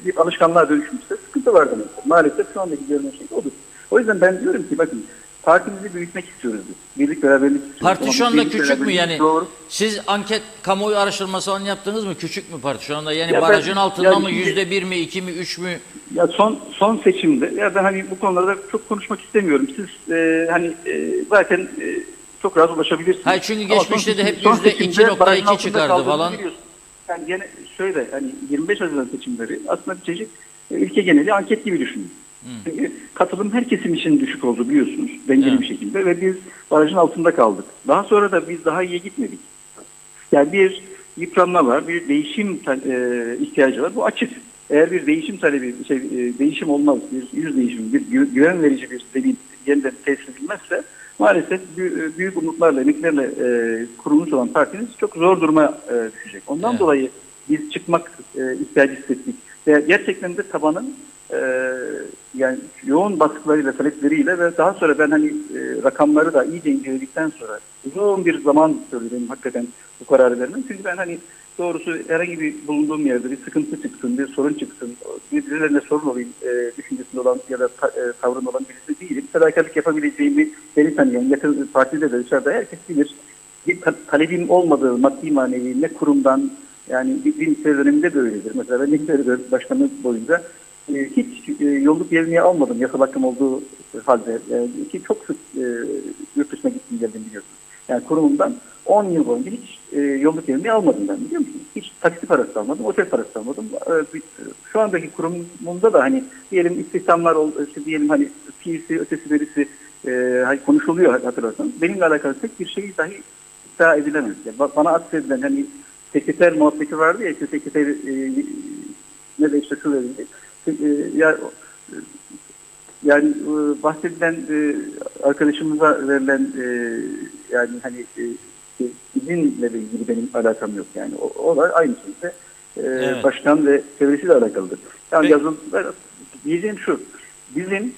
bir alışkanlığa dönüşmüşse sıkıntı var demek. Maalesef şu andaki görünen şey odur. O yüzden ben diyorum ki bakın, partimizi büyütmek istiyoruz biz. Birlik beraberlik istiyoruz. parti şu anda küçük mü yani? Doğru. Siz anket, kamuoyu araştırması falan yaptınız mı? Küçük mü parti şu anda? Yani Ya barajın altında yani mı? %1 mi? 2 mi? 3 mü? Ya son seçimde, ya ben hani bu konularda çok konuşmak istemiyorum. Siz zaten çok rahat ulaşabilirsiniz. Hayır, çünkü Ama geçmişte de hep son seçimde %2.2 barajın altında çıkardı kaldığınızı falan. biliyorsunuz. Yani gene şöyle hani 25 Haziran seçimleri aslında bir çeşit ülke geneli anket gibi düşünün. Çünkü katılım her kesim için düşük oldu biliyorsunuz, dengeli bir şekilde ve biz barajın altında kaldık. Daha sonra da biz daha iyiye gitmedik. Yani bir yıpranma var, bir değişim ihtiyacı var. Bu açık. Eğer bir değişim talebi, değişim olmaz, bir yüz değişimi, bir güven verici bir zemin yeniden tesis edilmezse maalesef büyük umutlarla, emeklerle kurulmuş olan partimiz çok zor duruma düşecek. Ondan dolayı biz çıkmak ihtiyacı hissettik. Ve gerçekten de tabanın yani yoğun baskılarıyla, talepleriyle ve daha sonra ben hani rakamları da iyice inceledikten sonra uzun bir zaman söyledim hakikaten bu kararı vermem. Çünkü ben hani doğrusu herhangi bir bulunduğum yerde bir sıkıntı çıksın, bir sorun çıksın, birilerine sorun olayım düşüncesinde olan ya da tavrında olan birisi değilim. Fedakarlık yapabileceğimi beni tanıyan, yakın partide de dışarıda herkes bilir. Bir talebim olmadığı maddi manevi ne kurumdan, yani bir listeler döneminde de öyledir. Mesela ben listeler başkanlığı boyunca hiç yolluk yerini almadım yasal hakkım olduğu halde. Ki çok sık yurt dışına gittim geldim biliyorsunuz. Yani kurumumdan 10 yıl boyunca hiç yolluk yerini almadım ben, biliyor musunuz? Hiç taksi parası almadım, otel parası almadım. Şu andaki kurumumda da hani diyelim istihdamlar işte diyelim hani fiilsi, ötesi verisi hani konuşuluyor hatırlarsanız. Benimle alakalı tek bir şey dahi iddia edilemez. Yani bana atfedilen hani sekreter muhabbeti vardı ya, işte sekreter ne de işte şu verildi. Ya Yani bahsedilen arkadaşımıza verilen yani hani izinle ilgili benim alakam yok. Yani o olay aynı şekilde Evet. başkan ve çevresiyle alakalıdır. Yani Peki. diyeceğim şu, bizim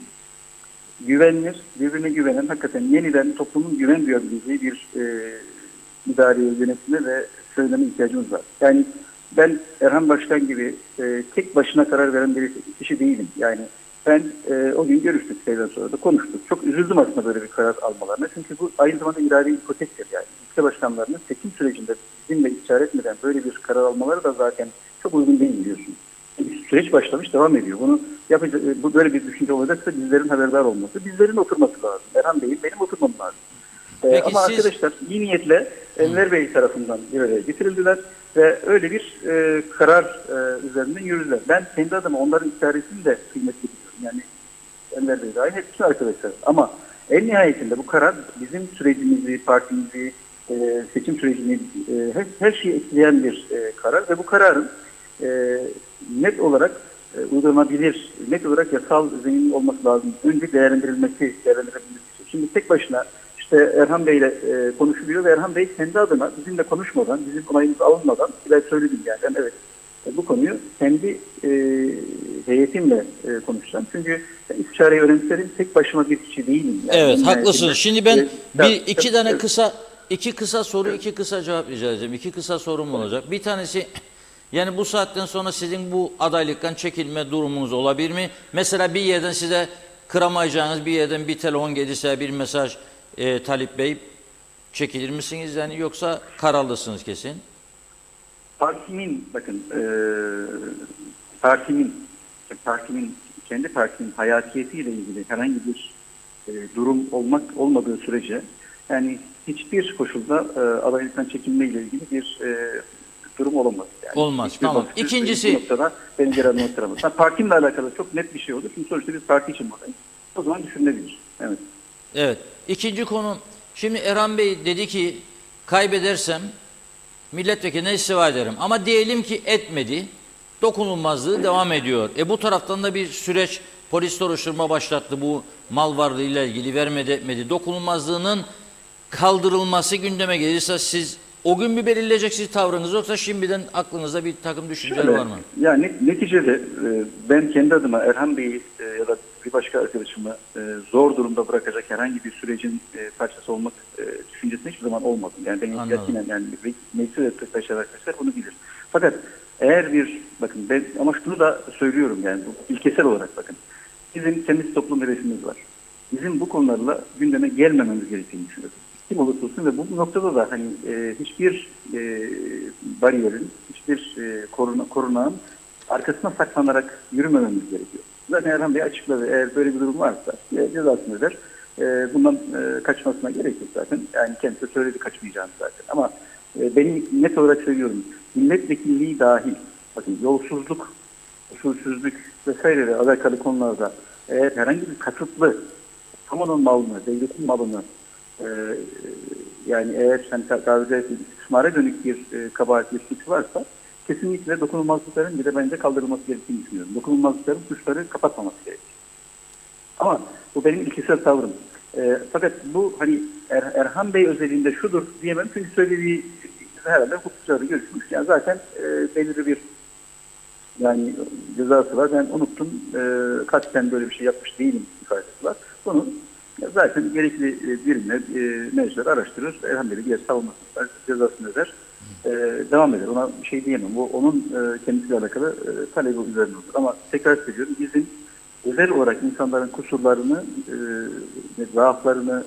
güvenilir, birbirine güvenen, hakikaten yeniden toplumun güven duyabileceği bir idareye, yönetime ve söyleme ihtiyacımız var. Yani ben Erhan Başkan gibi tek başına karar veren bir kişi değilim. Yani ben o gün görüştük, şeyden sonra da konuştuk. Çok üzüldüm aslında böyle bir karar almalarına. Çünkü bu aynı zamanda irade ipotektir yani. Ülke başkanlarının seçim sürecinde bizimle istişare etmeden böyle bir karar almaları da zaten çok uygun değil biliyorsun. Bir süreç başlamış, devam ediyor. Bunu yapacak, bu böyle bir düşünce olacaksa bizlerin haberdar olması, bizlerin oturması lazım. Erhan Bey'in benim oturmam lazım. Peki Ama siz- arkadaşlar iyi niyetle Enver Bey tarafından bir araya getirildiler ve öyle bir karar üzerinden yürüdüler. Ben kendi adıma onların istiharesini de kıymetli biliyorum. Yani Enver Bey dahil hepsi arkadaşlar. Ama en nihayetinde bu karar bizim sürecimizi, partimizi, seçim sürecini, her şeyi etkileyen bir karar ve bu kararın net olarak uygulanabilir, net olarak yasal zemin olması lazım. Önce değerlendirilmesi. Şimdi tek başına işte Erhan Bey ile konuşuluyor ve Erhan Bey kendi adına bizimle konuşmadan, bizim onayımızı alınmadan, ben söyledim yani ben evet bu konuyu kendi heyetimle konuşacağım. Çünkü istişareyi önemserim, tek başıma bir kişi değilim. Yani Evet, en haklısınız. nihayetinde, Şimdi ben iki tane evet. kısa soru, iki kısa cevap rica edeceğim. İki kısa sorum olacak. Bir tanesi, yani bu saatten sonra sizin bu adaylıktan çekilme durumunuz olabilir mi? Mesela bir yerden size kıramayacağınız bir yerden bir telefon gelirse, bir mesaj, Talip Bey çekilir misiniz? Yani yoksa kararlısınız kesin. Partimin bakın partimin kendi partimin hayatiyetiyle ilgili herhangi bir durum olmadığı sürece yani hiçbir koşulda adaylıktan çekilme ile ilgili bir durum olamaz. Yani Olmaz, hiçbir tamam. bakış İkincisi- bu noktada benim kararımı hatırlamaz. Partimle alakalı çok net bir şey olur. Çünkü sonuçta biz parti için buradayız. O zaman düşünülebilir. Evet. Evet. İkinci konu, şimdi Erhan Bey dedi ki kaybedersem milletvekiline istifa ederim. Ama diyelim ki etmedi, dokunulmazlığı devam ediyor. Bu taraftan da bir süreç, polis soruşturma başlattı bu mal varlığı ile ilgili, vermedi etmedi. Dokunulmazlığının kaldırılması gündeme gelirse siz o gün mü belirleyeceksiniz tavrınızı, yoksa şimdiden aklınızda bir takım düşünceler Şöyle, var mı? yani neticede ben kendi adıma Erhan Bey'i ya da bir başka arkadaşımı zor durumda bırakacak herhangi bir sürecin parçası olmak düşüncesinde hiçbir zaman olmadım. Yani ben Anladım. yakinen yani meclis arkadaşlar bunu bilir. Fakat eğer bakın ben ama şunu da söylüyorum yani bu ilkesel olarak bakın. Bizim temiz toplum hedefimiz var. Bizim bu konularla gündeme gelmememiz gerektiğini düşünüyorum. Kim olursa olsun ve bu noktada da hani hiçbir bariyerin, hiçbir korunağın arkasına saklanarak yürümememiz gerekiyor. Zaten Erhan Bey açıkladı. Eğer böyle bir durum varsa cezasını öder. Bundan kaçmasına gerek yok zaten. Yani kendisi söyledi kaçmayacağını zaten. Ama benim net olarak söylüyorum. Milletvekilliği dahil, bakın yolsuzluk, usulsüzlük vesaireyle alakalı konularda eğer herhangi bir kasıtlı kamunun malını, devletin malını yani eğer tarzı istismara dönük bir kabahat, bir suç varsa kesinlikle dokunulmazlıkların bir de bence kaldırılması gerektiğini düşünüyorum. Dokunulmazlıkların suçları kapatmaması gerekir. Ama bu benim ilkesel tavrım. Fakat bu hani Erhan Bey özelinde şudur diyemem çünkü söylediği herhalde hukukçuları görüşmüş. Yani zaten belirli bir yani cezası var. Ben unuttum. Kasten böyle bir şey yapmış değilim ifadesi var. Bunu zaten gerekli birimler, meclisler araştırır. Erhan Bey bir yer savunması cezasını öder. Devam eder. Ona bir şey diyemem. Bu onun kendisiyle alakalı talebi üzerine olur. Ama tekrar söylüyorum bizim özel olarak insanların kusurlarını, zaaflarını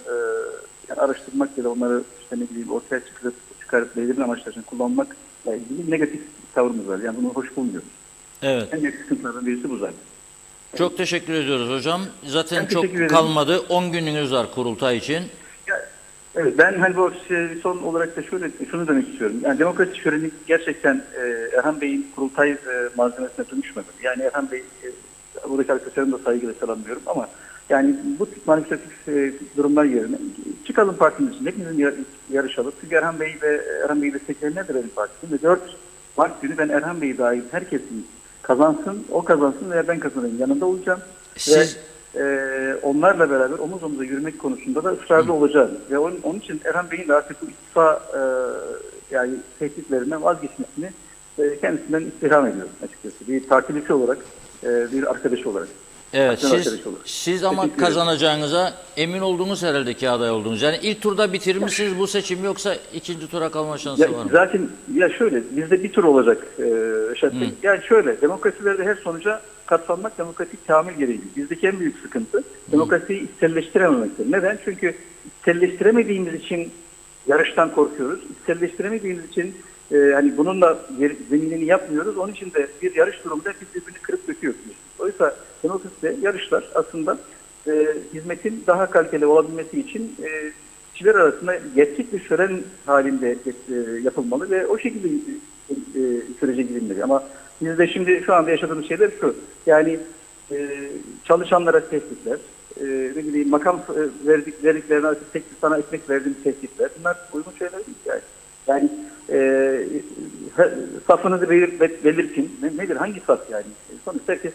yani araştırmak ya da onları işte ne bileyim ortaya çıkarıp belirli amaçlar için kullanmakla ilgili negatif tavrımız var. Yani bunu hoş bulmuyoruz. Evet. En büyük sıkıntılardan birisi bu zaten. Çok teşekkür ediyoruz hocam. Zaten Ben çok teşekkür ederim. kalmadı. 10 gününüz var kurultay için. Evet, ben hani bu son olarak da şunu demek istiyorum. Yani demokrasi şöleni gerçekten Erhan Bey'in kurultay malzemesine dönüşmedi. Yani Erhan Bey, buradaki arkadaşlarımı da saygıyla selamlıyorum ama yani bu tip manipülatif durumlar yerine çıkalım partinin içinde, hepimizin yarışalım. Çünkü Erhan Bey ve Erhan Bey'i destekleyenler de benim partim ve 4 Mart günü ben Erhan Bey'i dahil herkesin kazansın, o kazansın veya ben kazanayım yanında olacağım. Siz onlarla beraber omuz omuza yürümek konusunda da ısrarlı olacağız. Ve onun için Erhan Bey'in de artık bu istifa yani tehditlerinden vazgeçmesini kendisinden istirham ediyorum açıkçası. Bir takipçi olarak, bir arkadaş olarak. evet, Arkadaş olarak. siz ama Teşekkür ederim. kazanacağınıza emin oldunuz herhalde ki aday oldunuz. Yani ilk turda bitirmişsiniz bu seçim, yoksa ikinci tura kalma şansı Ya, var mı? zaten ya şöyle, bizde bir tur olacak Reşat Bey. Yani şöyle, demokrasilerde her sonuca katlanmak demokratik tahammül gereğidir. Bizdeki en büyük sıkıntı demokrasiyi içselleştirememektir. Neden? Çünkü içselleştiremediğimiz için yarıştan korkuyoruz. İçselleştiremediğimiz için hani bununla zeminini yapmıyoruz. Onun için de bir yarış durumunda biz birbirini kırıp döküyoruz. Oysa demokraside yarışlar aslında hizmetin daha kaliteli olabilmesi için kişiler arasında gerçek bir şölen halinde yapılmalı ve o şekilde sürece girilmeli. Ama bizde şimdi şu anda yaşadığımız şeyler şu. Yani çalışanlara tehditler, ne bileyim makam verdiklerine artık tek sana ekmek verdiğim tehditler. Bunlar uygun şeyler değil yani. Yani safınızı belirtin. Nedir? Hangi saf yani? Sonuçta herkes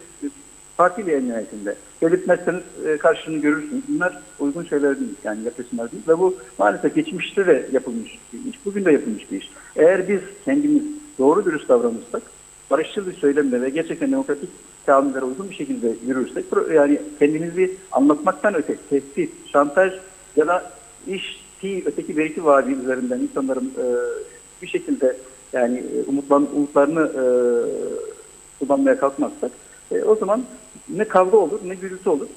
partiyle en nihayetinde. Belirtmezseniz karşılığını görürsünüz. Bunlar uygun şeyler değil. Yani yaklaşımlar değil. Ve bu maalesef geçmişte de yapılmış bir iş. Bugün de yapılmış bir iş. Eğer biz kendimiz doğru dürüst davranırsak, barışçıl bir söylemle ve gerçekten demokratik tahammüllere uygun bir şekilde yürürsek, yani kendimizi anlatmaktan öte, tehdit, şantaj ya da öteki belki vaadi üzerinden insanların bir şekilde yani umutlarını kullanmaya kalkmazsak o zaman ne kavga olur, ne gürültü olur,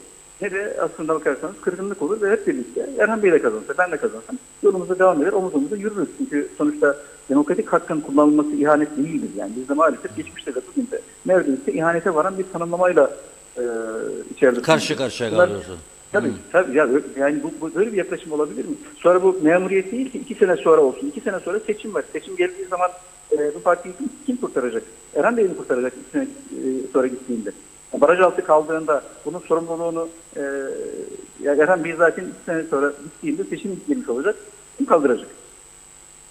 ne de aslında bakarsanız kırgınlık olur ve hep birlikte Erhan Bey de kazansa, ben de kazansam yolumuza devam eder, omuz omuza yürürüz. Çünkü sonuçta demokratik hakkın kullanılması ihanet değildir. Yani bizde maalesef geçmişte de bugün de neredeyse ihanete varan bir tanımlamayla içeride. Karşı karşıya kalıyorsun. Tabii ya, yani bu böyle bir yaklaşım olabilir mi? Sonra bu memuriyet değil ki 2 sene sonra olsun. 2 sene sonra seçim var. Seçim geldiği zaman bu partiyi kim kurtaracak? Erhan Bey mi kurtaracak 2 sene sonra gittiğinde? Baraj altı kaldığında bunun sorumluluğunu Erhan Bey zaten 2 sene sonra gittiğinde seçim gelmiş olacak. Kim kaldıracak?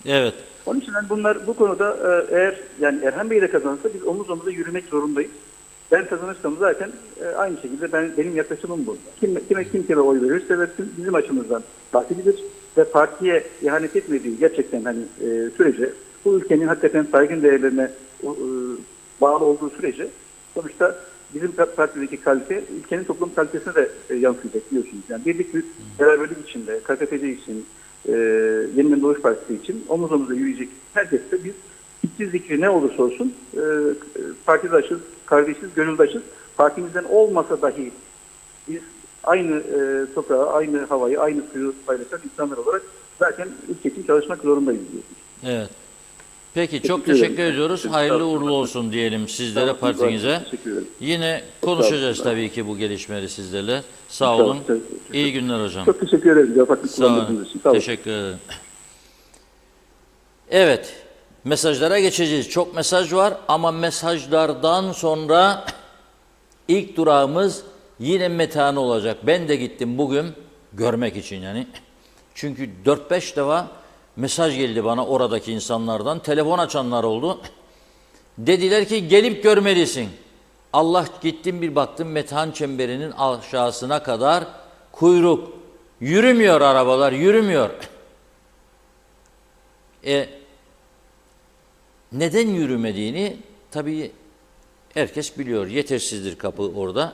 Evet. Onun için bu konuda eğer yani Erhan Bey de kazanırsa biz omuz omuza yürümek zorundayız. Ben kazanırsam zaten aynı şekilde benim yaklaşımım bu. Kim oy verirse versin bizim açımızdan partilidir ve partiye ihanet etmediği gerçekten hani sürece bu ülkenin hakikaten saygın değerlerine bağlı olduğu sürece sonuçta bizim partideki kalite ülkenin toplum kalitesine de yansıyacak biliyorsunuz. Yani birlik beraberlik içinde, KKTC için, Yeniden Doğuş Partisi için omuz omuza yürüyecek herkese biz hiçbir zikri ne olursa olsun partidaşız, kardeşiz, gönüldaşız. Partimizden olmasa dahi biz aynı toprağı, aynı havayı, aynı suyu paylaşan insanlar olarak zaten ülke için çalışmak zorundayız diyorsunuz. Evet. Peki çok teşekkür ediyoruz. Hayırlı uğurlu olsun diyelim sizlere, partinize. Yine konuşacağız tabii ki bu gelişmeleri sizlerle. Sağ olun. İyi günler hocam. Çok teşekkür ederim. Sağ olun. Teşekkür ederim. Evet. Mesajlara geçeceğiz. Çok mesaj var ama mesajlardan sonra ilk durağımız yine Metehan olacak. Ben de gittim bugün görmek için yani. Çünkü 4-5 defa mesaj geldi bana oradaki insanlardan. Telefon açanlar oldu. Dediler ki gelip görmelisin. Allah, gittim bir baktım Metehan çemberinin aşağısına kadar kuyruk. Yürümüyor arabalar, yürümüyor. Neden yürümediğini tabii herkes biliyor. Yetersizdir kapı orada.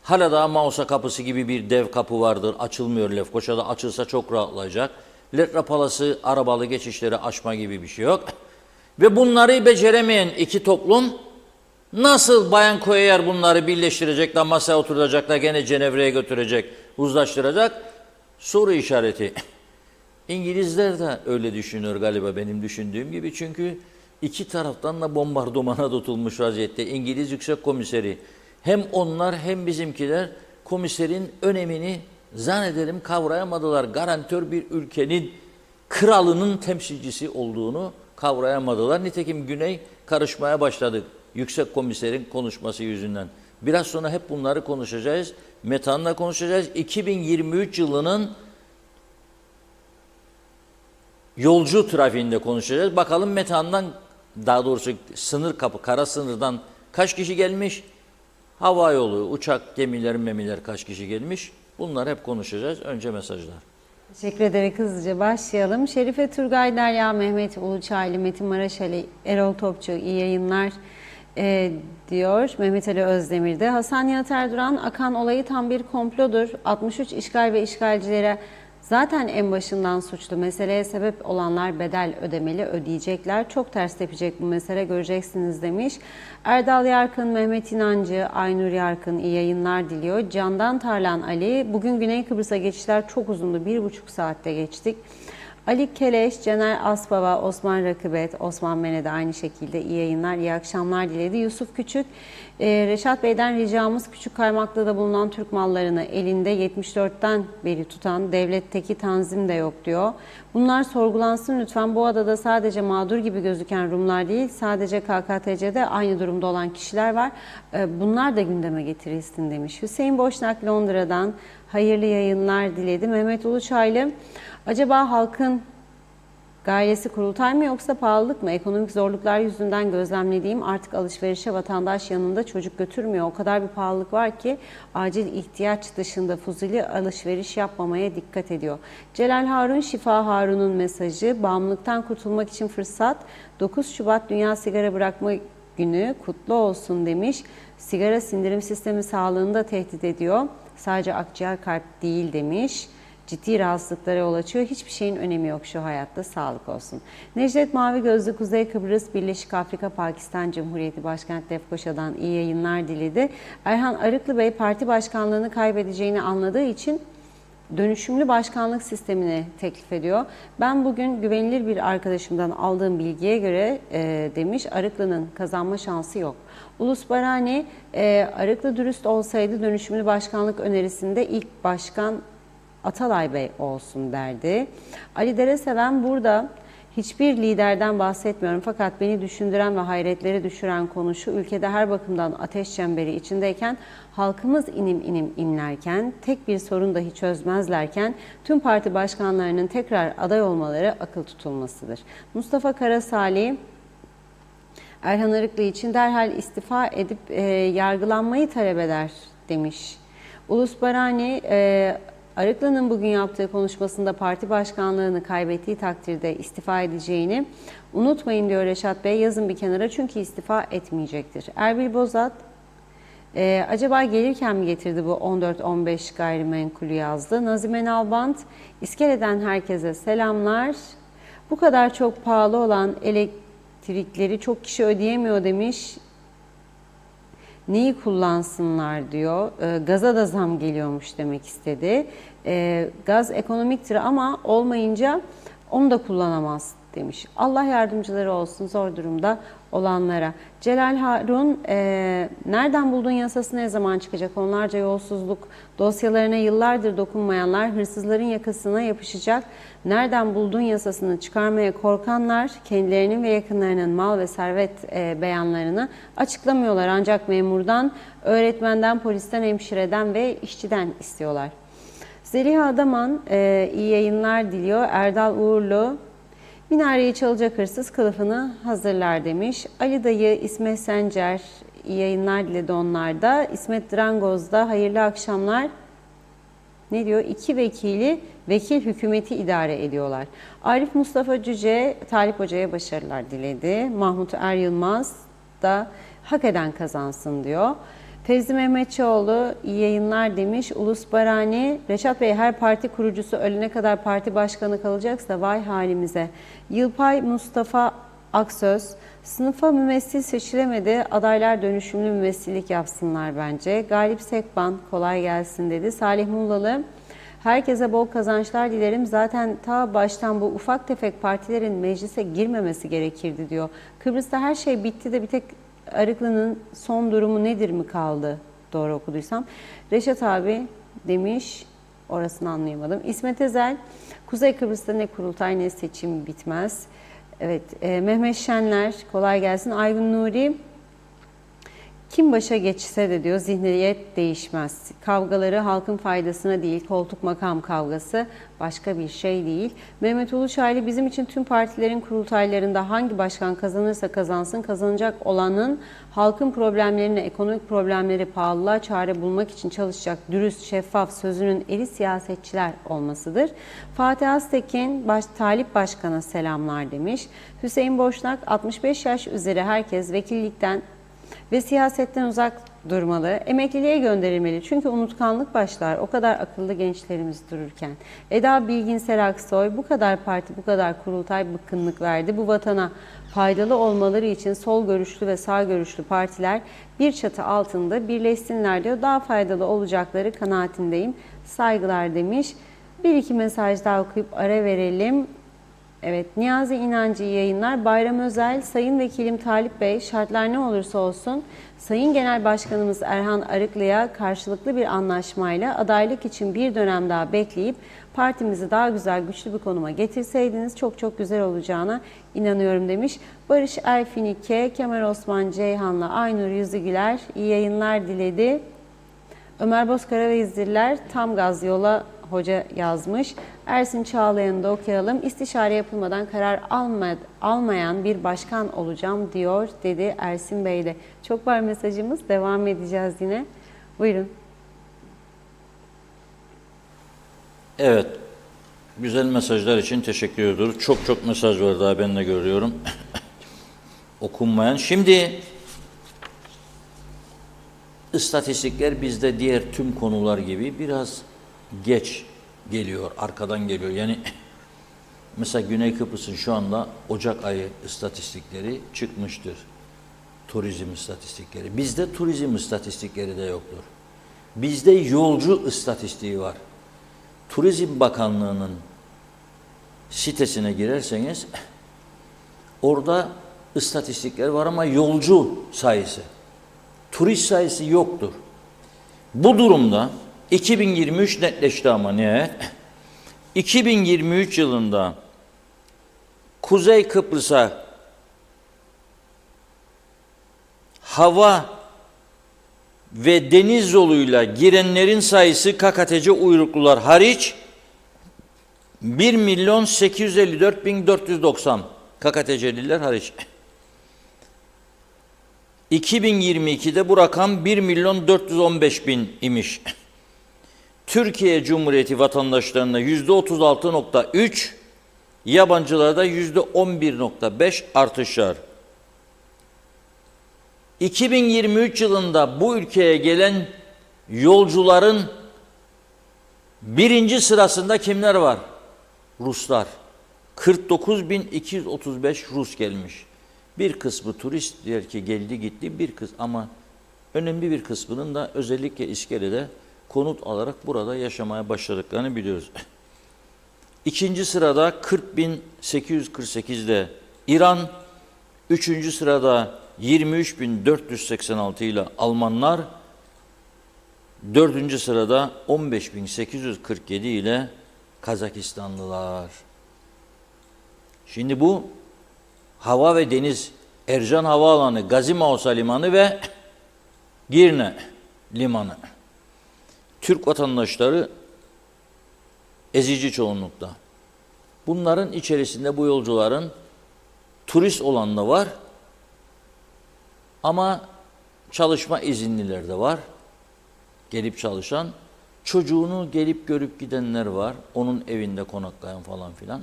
Hala daha Mausa kapısı gibi bir dev kapı vardır. Açılmıyor Lefkoşa'da. Açılsa çok rahatlayacak. Letra Palası arabalı geçişleri açma gibi bir şey yok. Ve bunları beceremeyen iki toplum nasıl Bayan Koyer bunları birleştirecek de masaya oturacaklar, gene Cenevre'ye götürecek, uzlaştıracak? Soru işareti. İngilizler de öyle düşünüyor galiba benim düşündüğüm gibi. Çünkü iki taraftan da bombardımana tutulmuş vaziyette. İngiliz Yüksek Komiseri, hem onlar hem bizimkiler komiserin önemini zannederim kavrayamadılar. Garantör bir ülkenin kralının temsilcisi olduğunu kavrayamadılar. Nitekim Güney karışmaya başladı Yüksek Komiserin konuşması yüzünden. Biraz sonra hep bunları konuşacağız. Metehan'la konuşacağız. 2023 yılının yolcu trafiğinde konuşacağız. Bakalım Metehan'dan, daha doğrusu sınır kapı, kara sınırdan kaç kişi gelmiş? Hava yolu, uçak, gemiler, memiler kaç kişi gelmiş? Bunlar hep konuşacağız. Önce mesajlar. Teşekkür ederek hızlıca başlayalım. Şerife Turgay Derya, Mehmet Uluçaylı, Metin Maraşali, Erol Topçu iyi yayınlar diyor. Mehmet Ali Özdemir de. Hasan Nihat Erduran, akan olayı tam bir komplodur. 63 işgal ve işgalcilere zaten en başından suçlu. Meseleye sebep olanlar bedel ödemeli, ödeyecekler. Çok ters tepecek bu mesele, göreceksiniz demiş. Erdal Yarkın, Mehmet İnancı, Aynur Yarkın iyi yayınlar diliyor. Candan Tarlan Ali, bugün Güney Kıbrıs'a geçişler çok uzundu. 1,5 saatte geçtik. Ali Keleş, Caner Aspava, Osman Rakıbet, Osman Mene de aynı şekilde iyi yayınlar, iyi akşamlar diledi. Yusuf Küçük, Reşat Bey'den ricamız Küçük Kaymaklı'da bulunan Türk mallarını elinde 74'ten beri tutan devletteki tanzim de yok diyor. Bunlar sorgulansın lütfen. Bu adada sadece mağdur gibi gözüken Rumlar değil, sadece KKTC'de aynı durumda olan kişiler var. Bunlar da gündeme getirilsin demiş. Hüseyin Boşnak Londra'dan hayırlı yayınlar diledi. Mehmet Uluçaylı, acaba halkın gayesi kurultay mı yoksa pahalılık mı? Ekonomik zorluklar yüzünden gözlemlediğim artık alışverişe vatandaş yanında çocuk götürmüyor. O kadar bir pahalılık var ki acil ihtiyaç dışında fuzuli alışveriş yapmamaya dikkat ediyor. Celal Harun, Şifa Harun'un mesajı, bağımlılıktan kurtulmak için fırsat. 9 Şubat Dünya Sigara Bırakma Günü kutlu olsun demiş. Sigara sindirim sistemi sağlığını da tehdit ediyor. Sadece akciğer, kalp değil demiş. Ciddi rahatsızlıklara yol açıyor. Hiçbir şeyin önemi yok şu hayatta. Sağlık olsun. Necdet Mavi Gözlü, Kuzey Kıbrıs, Birleşik Afrika, Pakistan Cumhuriyeti Başkent Lefkoşa'dan iyi yayınlar diledi. Erhan Arıklı Bey parti başkanlığını kaybedeceğini anladığı için dönüşümlü başkanlık sistemini teklif ediyor. Ben bugün güvenilir bir arkadaşımdan aldığım bilgiye göre demiş, Arıklı'nın kazanma şansı yok. Ulus Barani, Arıklı dürüst olsaydı dönüşümlü başkanlık önerisinde ilk başkan Atalay Bey olsun derdi. Ali Dereseven, burada hiçbir liderden bahsetmiyorum fakat beni düşündüren ve hayretlere düşüren konu şu: ülkede her bakımdan ateş çemberi içindeyken, halkımız inim inim inlerken, tek bir sorun dahi çözmezlerken tüm parti başkanlarının tekrar aday olmaları akıl tutulmasıdır. Mustafa Karasalih, Erhan Arıklı için derhal istifa edip yargılanmayı talep eder demiş. Ulus Barani, Arıklı'nın bugün yaptığı konuşmasında parti başkanlığını kaybettiği takdirde istifa edeceğini unutmayın diyor Reşat Bey. Yazın bir kenara, çünkü istifa etmeyecektir. Erbil Bozat, acaba gelirken mi getirdi bu 14-15 gayrimenkulü yazdı. Nazime Nalbant, İskele'den herkese selamlar. Bu kadar çok pahalı olan elektrikleri çok kişi ödeyemiyor demiş. Neyi kullansınlar diyor. Gaza da zam geliyormuş demek istedi. Gaz ekonomiktir ama olmayınca onu da kullanamaz demiş. Allah yardımcıları olsun zor durumda olanlara. Celal Harun, nereden buldun yasası ne zaman çıkacak? Onlarca yolsuzluk dosyalarına yıllardır dokunmayanlar hırsızların yakasına yapışacak. Nereden buldun yasasını çıkarmaya korkanlar kendilerinin ve yakınlarının mal ve servet beyanlarını açıklamıyorlar. Ancak memurdan, öğretmenden, polisten, hemşireden ve işçiden istiyorlar. Zeliha Adaman iyi yayınlar diliyor. Erdal Uğurlu, minareyi çalacak hırsız kılıfını hazırlar demiş. Ali Dayı, İsmet Sencer iyi yayınlar diledi onlar da. İsmet Drangoz da hayırlı akşamlar. Ne diyor? 2 vekil hükümeti idare ediyorlar. Arif Mustafa Cüce, Talip Hoca'ya başarılar diledi. Mahmut Er Yılmaz da hak eden kazansın diyor. Fevzi Mehmetçioğlu iyi yayınlar demiş. Ulus Barani, Reşat Bey her parti kurucusu ölene kadar parti başkanı kalacaksa vay halimize. Yılpay Mustafa Aksöz, sınıfa mümessil seçilemedi, adaylar dönüşümlü mümessillik yapsınlar bence. Galip Sekban kolay gelsin dedi. Salih Mullalı, herkese bol kazançlar dilerim. Zaten ta baştan bu ufak tefek partilerin meclise girmemesi gerekirdi diyor. Kıbrıs'ta her şey bitti de bir tek Arıklı'nın son durumu nedir mi kaldı? Doğru okuduysam. Reşat abi demiş, orasını anlayamadım. İsmet Ezel, Kuzey Kıbrıs'ta ne kurultay ne seçim bitmez. Evet, Mehmet Şenler kolay gelsin. Aygun Nuri, Kim başa geçse de diyor zihniyet değişmez. Kavgaları halkın faydasına değil, koltuk makam kavgası başka bir şey değil. Mehmet Uluçaylı bizim için tüm partilerin kurultaylarında hangi başkan kazanırsa kazansın kazanacak olanın halkın problemlerini, ekonomik problemleri, pahalılığa çare bulmak için çalışacak dürüst, şeffaf, sözünün eri siyasetçiler olmasıdır. Fatih Aztekin, Talip Başkan'a selamlar demiş. Hüseyin Boşnak, 65 yaş üzeri herkes vekillikten ve siyasetten uzak durmalı, emekliliğe gönderilmeli. Çünkü unutkanlık başlar o kadar akıllı gençlerimiz dururken. Eda Bilgin Seraksoy, bu kadar parti, bu kadar kurultay bıkkınlık verdi. Bu vatana faydalı olmaları için sol görüşlü ve sağ görüşlü partiler bir çatı altında birleşsinler diyor. Daha faydalı olacakları kanaatindeyim. Saygılar demiş. Bir iki mesaj daha okuyup ara verelim. Evet, Niyazi İnancı yayınlar. Bayram Özel, Sayın Vekilim Talip Bey, şartlar ne olursa olsun Sayın Genel Başkanımız Erhan Arıklı'ya karşılıklı bir anlaşmayla adaylık için bir dönem daha bekleyip partimizi daha güzel, güçlü bir konuma getirseydiniz çok çok güzel olacağına inanıyorum demiş. Barış Erfinike, Kemal Osman Ceyhan'la Aynur Yüzügüler iyi yayınlar diledi. Ömer Bozkara ve İzdirler tam gaz yola hoca yazmış. Ersin Çağlayan'ı da okuyalım. İstişare yapılmadan karar almayan bir başkan olacağım diyor dedi Ersin Bey de. Çok var mesajımız. Devam edeceğiz yine. Buyurun. Evet. Güzel mesajlar için teşekkür ediyoruz. Çok mesaj var daha ben de görüyorum. Okunmayan. Şimdi istatistikler bizde diğer tüm konular gibi biraz geç geliyor, arkadan geliyor. Yani mesela Güney Kıbrıs'ın şu anda Ocak ayı istatistikleri çıkmıştır. Turizm istatistikleri. Bizde turizm istatistikleri de yoktur. Bizde yolcu istatistiği var. Turizm Bakanlığı'nın sitesine girerseniz orada istatistikler var ama yolcu sayısı, turist sayısı yoktur. Bu durumda 2023 netleşti ama nihayet. 2023 yılında Kuzey Kıbrıs'a hava ve deniz yoluyla girenlerin sayısı KKTC uyruklular hariç 1.854.490 KKTC'liler hariç. 2022'de bu rakam 1.415.000 imiş. Türkiye Cumhuriyeti vatandaşlarında %36.3, yabancılarda %11.5 artışlar. 2023 yılında bu ülkeye gelen yolcuların birinci sırasında kimler var? Ruslar. 49.235 Rus gelmiş. Bir kısmı turist diyor ki geldi gitti bir kısmı ama önemli bir kısmının da özellikle İskele'de konut alarak burada yaşamaya başladıklarını biliyoruz. İkinci sırada 40.848'de İran, üçüncü sırada 23.486 ile Almanlar, dördüncü sırada 15.847 ile Kazakistanlılar. Şimdi bu hava ve deniz, Ercan Havaalanı, Gazi Mausa Limanı ve Girne Limanı. Türk vatandaşları ezici çoğunlukta. Bunların içerisinde bu yolcuların turist olan da var ama çalışma izinliler de var. Gelip çalışan, çocuğunu gelip görüp gidenler var. Onun evinde konaklayan falan filan.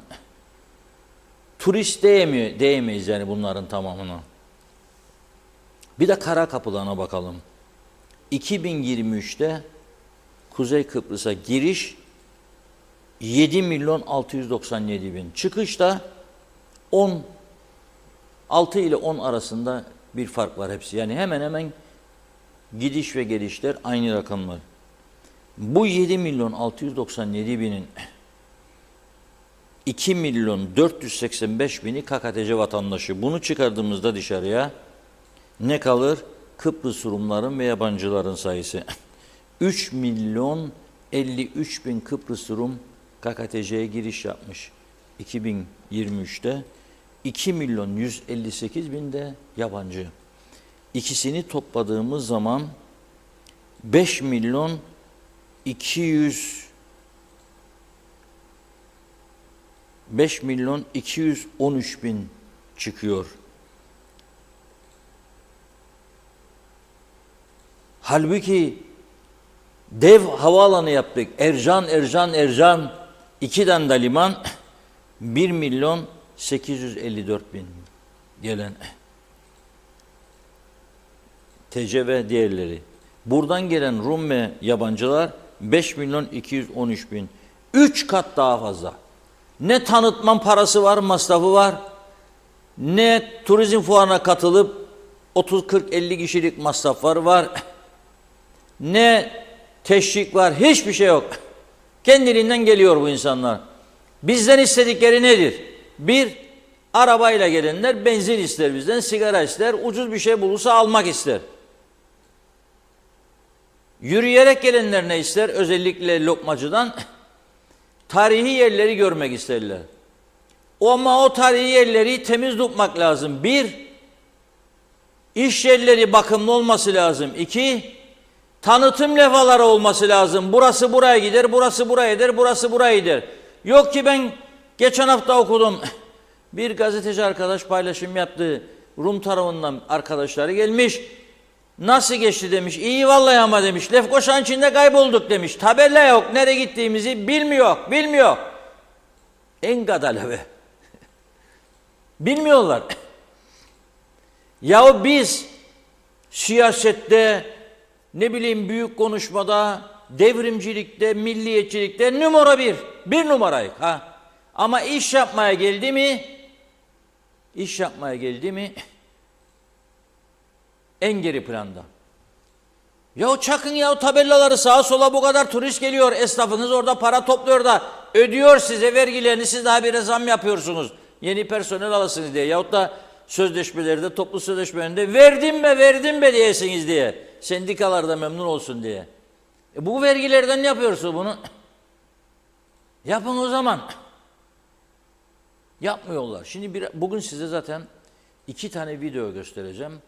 Turist diyemeyiz yani bunların tamamına. Bir de kara kapılarına bakalım. 2023'te Kuzey Kıbrıs'a giriş 7.697.000. Çıkışta 6 ile 10 arasında bir fark var hepsi. Yani hemen hemen gidiş ve gelişler aynı rakamlar. Bu 7.697.000'in 2.485.000'i KKTC vatandaşı. Bunu çıkardığımızda dışarıya ne kalır? Kıbrıs Rumların ve yabancıların sayısı. 3.053.000 Kıbrıs Rum KKTC'ye giriş yapmış 2023'te. 2.158.000 de yabancı. ikisini topladığımız zaman 5 milyon 213 bin çıkıyor. Halbuki dev havaalanı yaptık. Ercan. 2 tane de liman. 1 milyon 854 bin gelen. TC ve diğerleri. Buradan gelen Rum ve yabancılar 5 milyon 213 bin. 3 kat daha fazla. Ne tanıtman parası var, masrafı var. Ne turizm fuarına katılıp 30, 40, 50 kişilik masrafları var. Ne teşvik var, hiçbir şey yok. Kendiliğinden geliyor bu insanlar. Bizden istedikleri nedir? Bir, arabayla gelenler benzin ister bizden, sigara ister, ucuz bir şey bulursa almak ister. Yürüyerek gelenler ne ister? Özellikle Lokmacı'dan tarihi yerleri görmek isterler. Ama o tarihi yerleri temiz tutmak lazım. Bir, iş yerleri bakımlı olması lazım. İki, tanıtım levhaları olması lazım. Burası buraya gider, burası buraya gider, burası buraya gider. Yok ki ben geçen hafta okudum. Bir gazeteci arkadaş paylaşım yaptı. Rum tarafından arkadaşları gelmiş. Nasıl geçti demiş. İyi vallahi ama demiş. Lefkoşa'nın içinde kaybolduk demiş. Tabela yok. Nereye gittiğimizi bilmiyor. En gadaleve. Bilmiyorlar. Yahu biz siyasette, ne bileyim büyük konuşmada, devrimcilikte, milliyetçilikte bir numarayız. Ama iş yapmaya geldi mi en geri planda. Yahu çakın yahu tabelaları, sağa sola bu kadar turist geliyor, esnafınız orada para topluyor da ödüyor size vergilerini, siz daha bir zam yapıyorsunuz. Yeni personel alasınız diye, yahut da sözleşmelerde, toplu sözleşmelerinde verdim be diyesiniz diye. Sendikalar da memnun olsun diye. Bu vergilerden yapıyorsunuz bunu. Yapın o zaman. Yapmıyorlar. Şimdi bugün size zaten 2 tane video göstereceğim.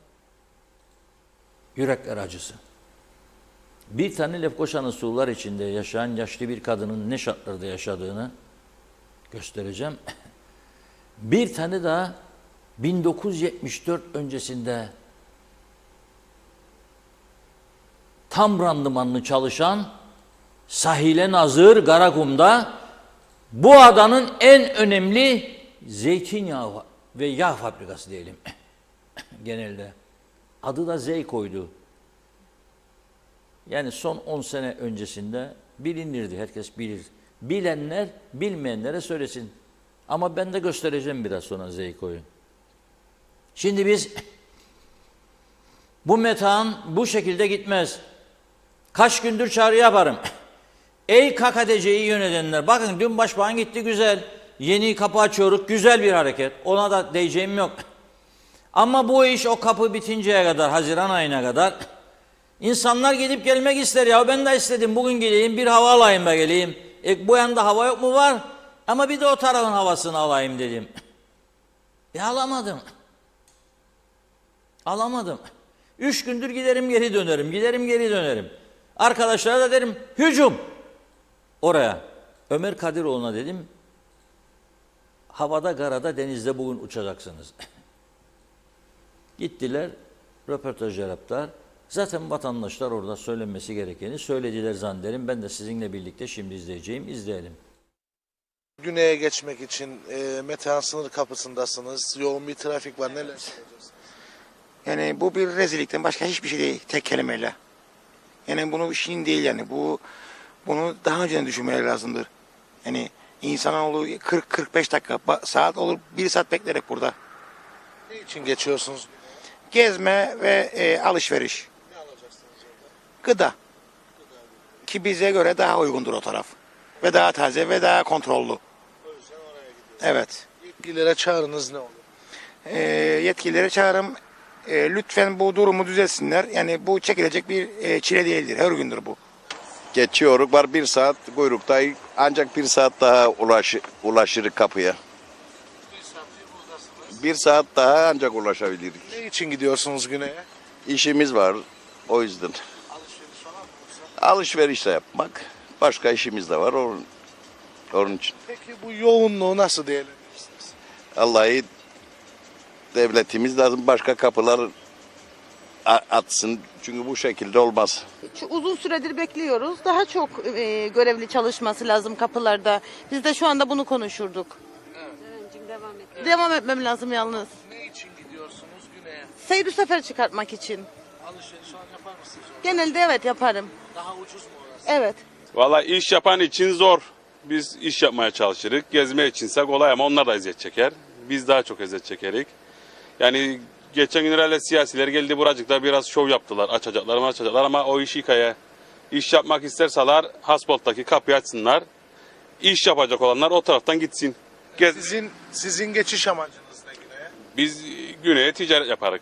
Yürekler acısı. Bir tane Lefkoşa'nın surlar içinde yaşayan yaşlı bir kadının ne şartlarda yaşadığını göstereceğim. Bir tane daha 1974 öncesinde tam randımanlı çalışan sahile nazır Karakum'da bu adanın en önemli zeytinyağı ve yağ fabrikası diyelim genelde. Adı da Zeyko'ydu. Yani son 10 sene öncesinde bilinirdi, herkes bilir. Bilenler bilmeyenlere söylesin. Ama ben de göstereceğim biraz sonra Zeyko'yu. Şimdi biz bu metan bu şekilde gitmez. Kaç gündür çağrı yaparım. Ey KKTC'yi yönetenler, bakın dün başbakan gitti güzel. Yeni kapı açıyoruz, güzel bir hareket. Ona da diyeceğim yok. Ama bu iş o kapı bitinceye kadar, Haziran ayına kadar insanlar gidip gelmek ister ya. Ben de istedim bugün geleyim, bir hava alayım da geleyim. Bu yanda hava yok mu? Var. Ama bir de o tarafın havasını alayım dedim. Alamadım. 3 gündür giderim geri dönerim. Arkadaşlara da derim hücum oraya. Ömer Kadiroğlu'na dedim havada, karada, denizde bugün uçacaksınız. Gittiler, röportaj yaptılar. Zaten vatandaşlar orada söylenmesi gerekeni söylediler zannederim. Ben de sizinle birlikte şimdi izleyelim. Güney'e geçmek için Metehan sınır kapısındasınız. Yoğun bir trafik var. Neler söyleyeceksiniz? Yani bu bir rezillikten başka hiçbir şey değil, tek kelimeyle. Yani bunu işin değil yani. Bunu daha önceden düşünmeleri lazımdır. Yani insanoğlu 40-45 dakika, saat olur 1 saat bekleyerek burada. Ne için geçiyorsunuz? Gezme ve alışveriş. Ne alacaksınız orada? Gıda. Ki bize göre daha uygundur o taraf. Ve daha taze ve daha kontrollü. O yüzden oraya gidiyorsunuz. Evet. Yetkililere çağrınız ne olur? Yetkililere çağrım. Lütfen bu durumu düzelsinler. Yani bu çekilecek bir çile değildir. Her gündür bu. Geçiyoruz. Var 1 saat kuyruktayız. Ancak 1 saat daha ulaşırız kapıya. 1 saattir buradasınız. 1 saat daha ancak ulaşabiliriz. Ne için gidiyorsunuz Güney'e? işimiz var. O yüzden. Alışveriş falan mı yoksa? Alışveriş de yapmak. Başka işimiz de var. Onun için. Peki bu yoğunluğu nasıl değerlendirirsiniz? Vallahi devletimiz lazım. Başka kapılar atsın. Çünkü bu şekilde olmaz. Uzun süredir bekliyoruz. Daha çok görevli çalışması lazım kapılarda. Biz de şu anda bunu konuşurduk. Devam etmem lazım yalnız. Ne için gidiyorsunuz güneye? Seyir sefer çıkartmak için. Alışveriş falan yapar mısınız orada? Genelde evet yaparım. Daha ucuz mu orası? Evet. Vallahi iş yapan için zor. Biz iş yapmaya çalışırız. Gezme içinse kolay ama onlar da eziyet çeker. Biz daha çok eziyet çekerik. Yani geçen gün herhalde siyasiler geldi buracıkta biraz şov yaptılar. Açacaklar ama o iş hikaye. İş yapmak isterseler Hasbolt'taki kapıyı açsınlar. İş yapacak olanlar o taraftan gitsin. Sizin geçiş amacınız ne güneye? Biz güneye ticaret yaparız.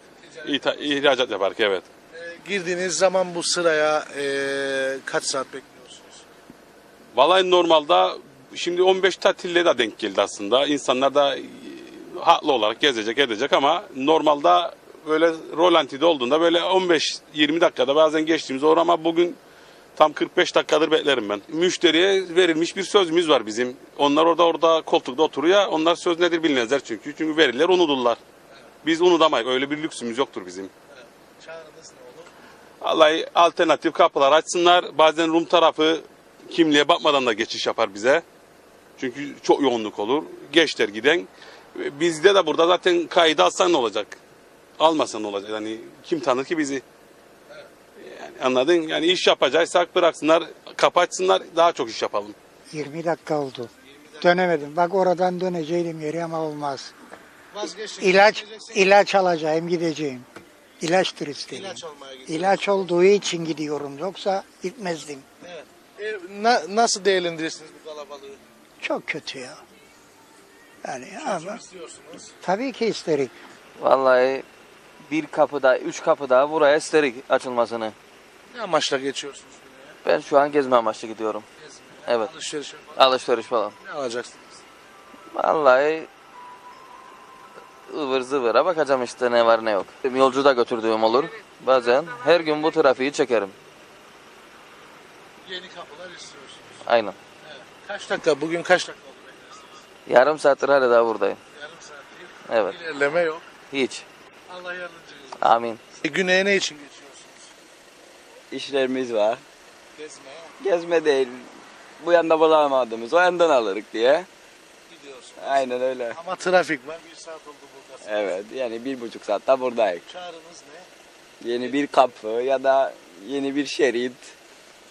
İhracat yaparız evet. Girdiğiniz zaman bu sıraya kaç saat bekliyorsunuz? Vallahi normalde şimdi 15 tatille de denk geldi aslında. İnsanlar da haklı olarak gezecek edecek ama normalde böyle rolantide olduğunda böyle 15-20 dakikada bazen geçtiğimiz olur ama bugün tam 45 dakikadır beklerim ben. Müşteriye verilmiş bir sözümüz var bizim. Onlar orada koltukta oturuyor. Onlar söz nedir bilmezler çünkü. Çünkü verirler unudurlar. Biz unutamayız. Öyle bir lüksümüz yoktur bizim. Çağrınız ne olur? Vallahi alternatif kapılar açsınlar. Bazen Rum tarafı kimliğe bakmadan da geçiş yapar bize. Çünkü çok yoğunluk olur. Geçler giden. Bizde de burada zaten kaydı alsan ne olacak? Almasan ne olacak? Yani kim tanır ki bizi? Yani anladın? Yani iş yapacaksak bıraksınlar, kapı açsınlar, daha çok iş yapalım. 20 dakika oldu. Dönemedim. Bak oradan döneceydim yeri ama olmaz. İlaç alacağım, gideceğim. İlaç turisti. İlaç almaya gidiyorsunuz. İlaç olduğu için gidiyorum. Yoksa gitmezdim. Evet. Nasıl değerlendirirsiniz bu kalabalığı? Çok kötü ya. Yani Çözüm ama istiyorsunuz. tabii ki isterik. Vallahi bir kapıda, 3 kapıda buraya isterik açılmasını. Ne amaçla geçiyorsunuz güneye? Ben şu an gezme amaçlı gidiyorum. Evet. Alışveriş falan. Alışveriş falan. Ne alacaksınız? Vallahi ıvır zıvıra bakacağım işte ne var ne yok. Yolcu da götürdüğüm olur. Bazen her gün bu trafiği çekerim. Yeni kapılar istiyorsunuz. Aynen. Evet. Kaç dakika? Bugün kaç dakika oldu beklersiniz? Yarım saattir hala daha buradayım. Yarım saat değil. Evet. İlerleme yok. Hiç. Allah yardımcınız olsun. Amin. Güneye ne için geçiyorsunuz? İşlerimiz var. Gezmeye Gezme değil. Bu yanda bulamadığımız o yandan alırız diye. gidiyorsunuz. Aynen öyle. Ama trafik var. Bir saat oldu buradasınız. Evet yani 1,5 saatte buradayız. Çağrınız ne? Yeni bir kapı ya da yeni bir şerit